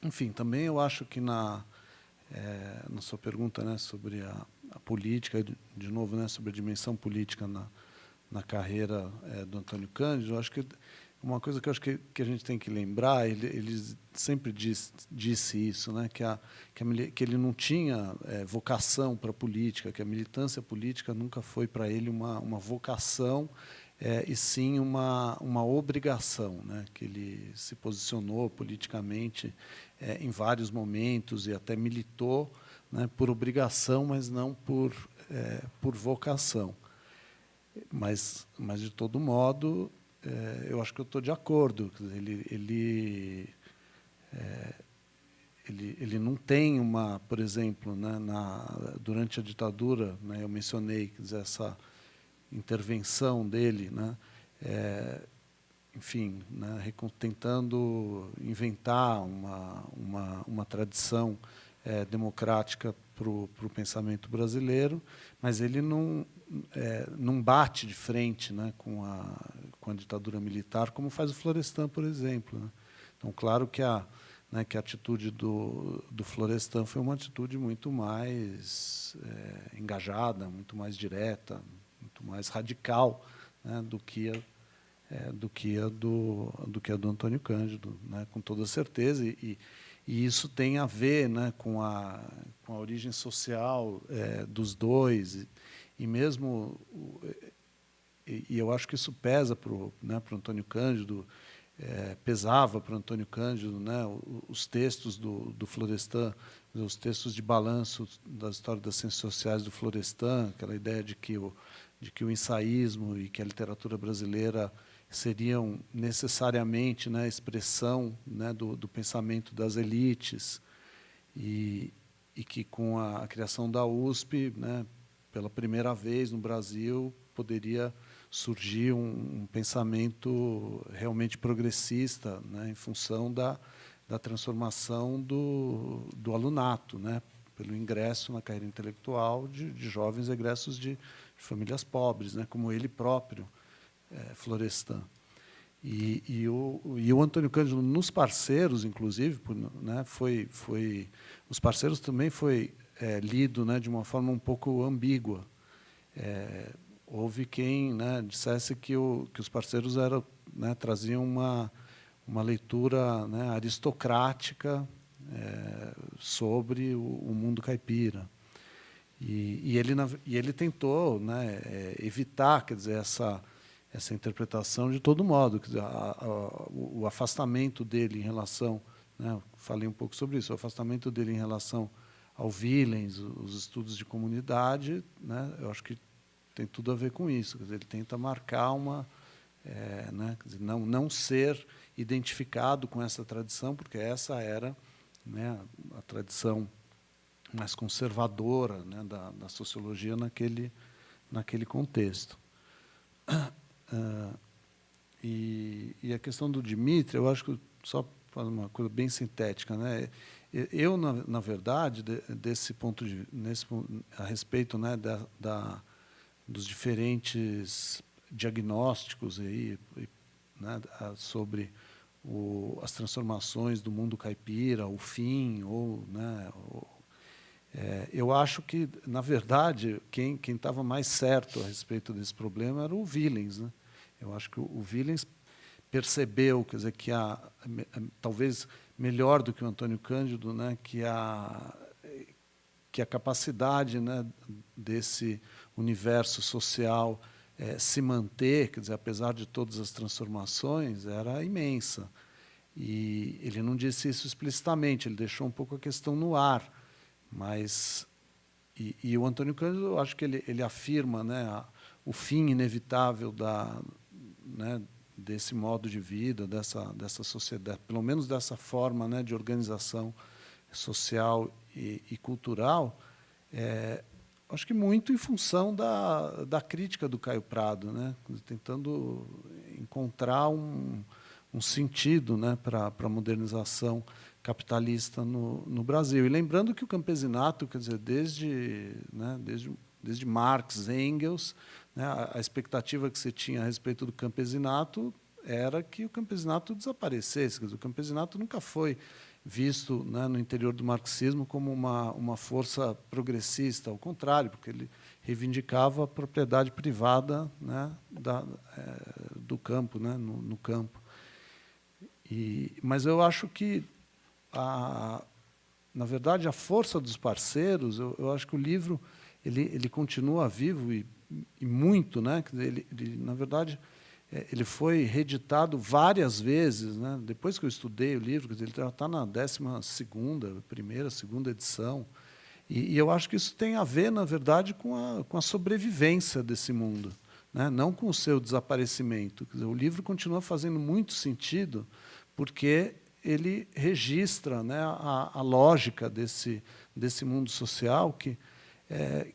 Enfim, também eu acho que na sua pergunta, né, sobre a política, de novo, né, sobre a dimensão política na carreira do Antônio Cândido, eu acho que uma coisa que eu acho que a gente tem que lembrar, ele sempre disse isso, né, que ele não tinha vocação para a política, que a militância política nunca foi para ele uma vocação, e sim uma obrigação, né, que ele se posicionou politicamente em vários momentos e até militou, né, por obrigação, mas não por vocação. Mas, de todo modo, eu acho que eu estou de acordo. Ele não tem por exemplo, né, durante a ditadura, né, eu mencionei, quer dizer, essa intervenção dele, né, enfim, né, tentando inventar uma tradição democrática para o pensamento brasileiro, mas ele não bate de frente, né, com a ditadura militar, como faz o Florestan, por exemplo, né? Então, claro que a atitude do Florestan foi uma atitude muito mais engajada, muito mais direta, muito mais radical, né, do que a do Antônio Cândido, né, com toda certeza. e isso tem a ver, né, com a origem social dos dois, e mesmo e eu acho que isso pesa para o Antônio Cândido, pesava para o Antônio Cândido, né, os textos do Florestan, os textos de balanço da história das ciências sociais do Florestan, aquela ideia de que o ensaísmo e que a literatura brasileira seriam necessariamente, né, expressão, né, do pensamento das elites, e que com a criação da USP, né, pela primeira vez no Brasil, poderia surgir um pensamento realmente progressista, né, em função da transformação do alunato, né, pelo ingresso na carreira intelectual de jovens egressos de famílias pobres, né, como ele próprio, Florestan. E o Antônio Cândido, nos Parceiros, inclusive, né, os Parceiros também foi lido, né, de uma forma um pouco ambígua. Houve quem, né, dissesse que os Parceiros né, traziam uma leitura, né, aristocrática sobre o mundo caipira. E ele tentou, né, evitar, quer dizer, essa interpretação de todo modo. Quer dizer, o afastamento dele em relação, né, falei um pouco sobre isso, o afastamento dele em relação ao Villens, os estudos de comunidade, né, eu acho que tem tudo a ver com isso. Quer dizer, ele tenta marcar né, quer dizer, não ser identificado com essa tradição, porque essa era, né, a tradição mais conservadora, né, da sociologia naquele contexto. E a questão do Dmitry, eu acho que, só para uma coisa bem sintética, né, eu, na verdade, desse ponto a respeito, né, dos diferentes diagnósticos aí, né, sobre as transformações do mundo caipira, o fim, né, eu acho que, na verdade, quem estava mais certo a respeito desse problema era o Villens, né? Eu acho que o Villens percebeu, quer dizer, que talvez melhor do que o Antônio Cândido, né, que a capacidade, né, desse universo social se manter, quer dizer, apesar de todas as transformações, era imensa. E ele não disse isso explicitamente, ele deixou um pouco a questão no ar. Mas e o Antônio Cândido, eu acho que ele afirma, né, o fim inevitável né, desse modo de vida, dessa sociedade, pelo menos dessa forma, né, de organização social e cultural, acho que muito em função da crítica do Caio Prado, né, tentando encontrar um sentido, né, para a modernização capitalista no Brasil. E lembrando que o campesinato, quer dizer, desde Marx, Engels, né, a expectativa que se tinha a respeito do campesinato era que o campesinato desaparecesse. Quer dizer, o campesinato nunca foi visto, né, no interior do marxismo como uma força progressista, ao contrário, porque ele reivindicava a propriedade privada, né, do campo, né, no campo. Mas eu acho que na verdade, a força dos Parceiros, eu acho que o livro ele continua vivo e muito, né? Ele, na verdade, ele foi reeditado várias vezes, né? Depois que eu estudei o livro, ele já está na 12ª, segunda edição, e eu acho que isso tem a ver, na verdade, com a sobrevivência desse mundo, né? Não com o seu desaparecimento. Quer dizer, o livro continua fazendo muito sentido, porque ele registra, né, a lógica desse mundo social que é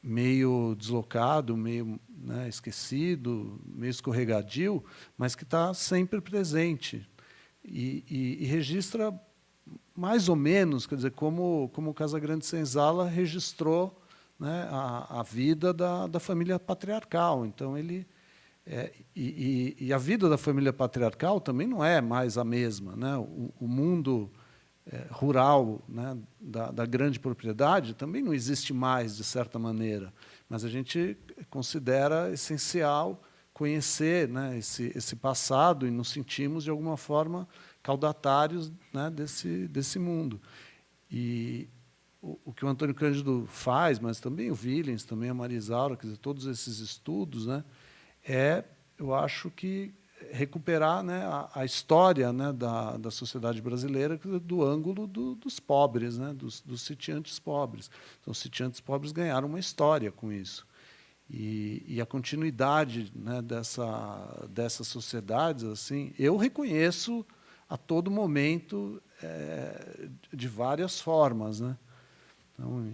meio deslocado, meio, né, esquecido, meio escorregadio, mas que está sempre presente. E registra mais ou menos, quer dizer, como o Casagrande Senzala registrou, né, a vida da família patriarcal. Então, ele... E a vida da família patriarcal também não é mais a mesma, né? O mundo rural, né, da grande propriedade também não existe mais, de certa maneira, mas a gente considera essencial conhecer, né, esse passado, e nos sentimos, de alguma forma, caudatários, né, desse mundo. E o que o Antônio Cândido faz, mas também o Willems, também a Marisaura, quer dizer, todos esses estudos, né, eu acho que recuperar, né, a história, né, da sociedade brasileira do ângulo dos pobres, né, dos sitiantes pobres. Então, os sitiantes pobres ganharam uma história com isso. E a continuidade, né, dessas sociedades, assim, eu reconheço a todo momento, de várias formas, né? Então,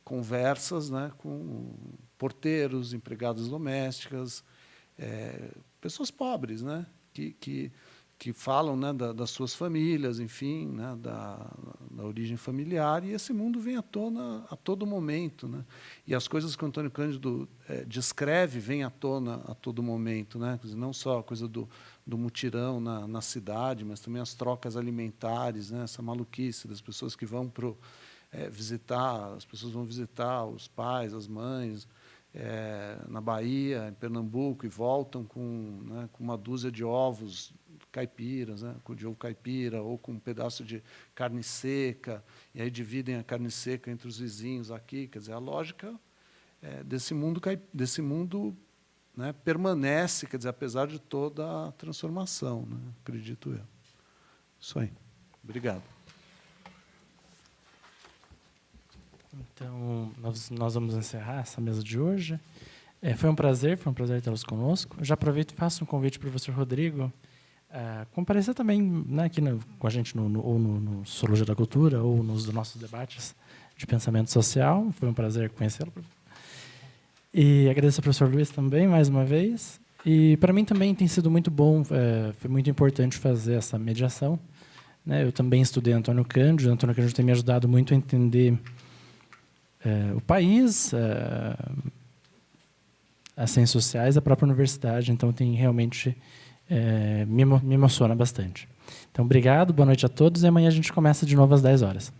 conversas, né, com porteiros, empregadas domésticas, pessoas pobres, né, que falam, né, das suas famílias, enfim, né, da origem familiar, e esse mundo vem à tona a todo momento, né? E as coisas que o Antônio Cândido descreve vêm à tona a todo momento, né? Quer dizer, não só a coisa do mutirão na cidade, mas também as trocas alimentares, né? Essa maluquice das pessoas que vão visitar, as pessoas vão visitar os pais, as mães, na Bahia, em Pernambuco, e voltam com uma dúzia de ovos caipiras, né, de ovo caipira, ou com um pedaço de carne seca, e aí dividem a carne seca entre os vizinhos aqui. Quer dizer, a lógica desse mundo, né, permanece, quer dizer, apesar de toda a transformação, né, acredito eu. Isso aí. Obrigado. Então, nós vamos encerrar essa mesa de hoje. Foi um prazer tê-los conosco. Eu já aproveito e faço um convite para o professor Rodrigo comparecer também, né, aqui com a gente ou no Sociologia da Cultura ou nos nossos debates de pensamento social. Foi um prazer conhecê-lo. E agradeço ao professor Luiz também, mais uma vez. E, para mim, também tem sido muito bom, foi muito importante fazer essa mediação, né? Eu também estudei Antônio Cândido. Antônio Cândido tem me ajudado muito a entender o país, as ciências sociais, a própria universidade. Então, tem realmente me emociona bastante. Então, obrigado, boa noite a todos, e amanhã a gente começa de novo às 10 horas.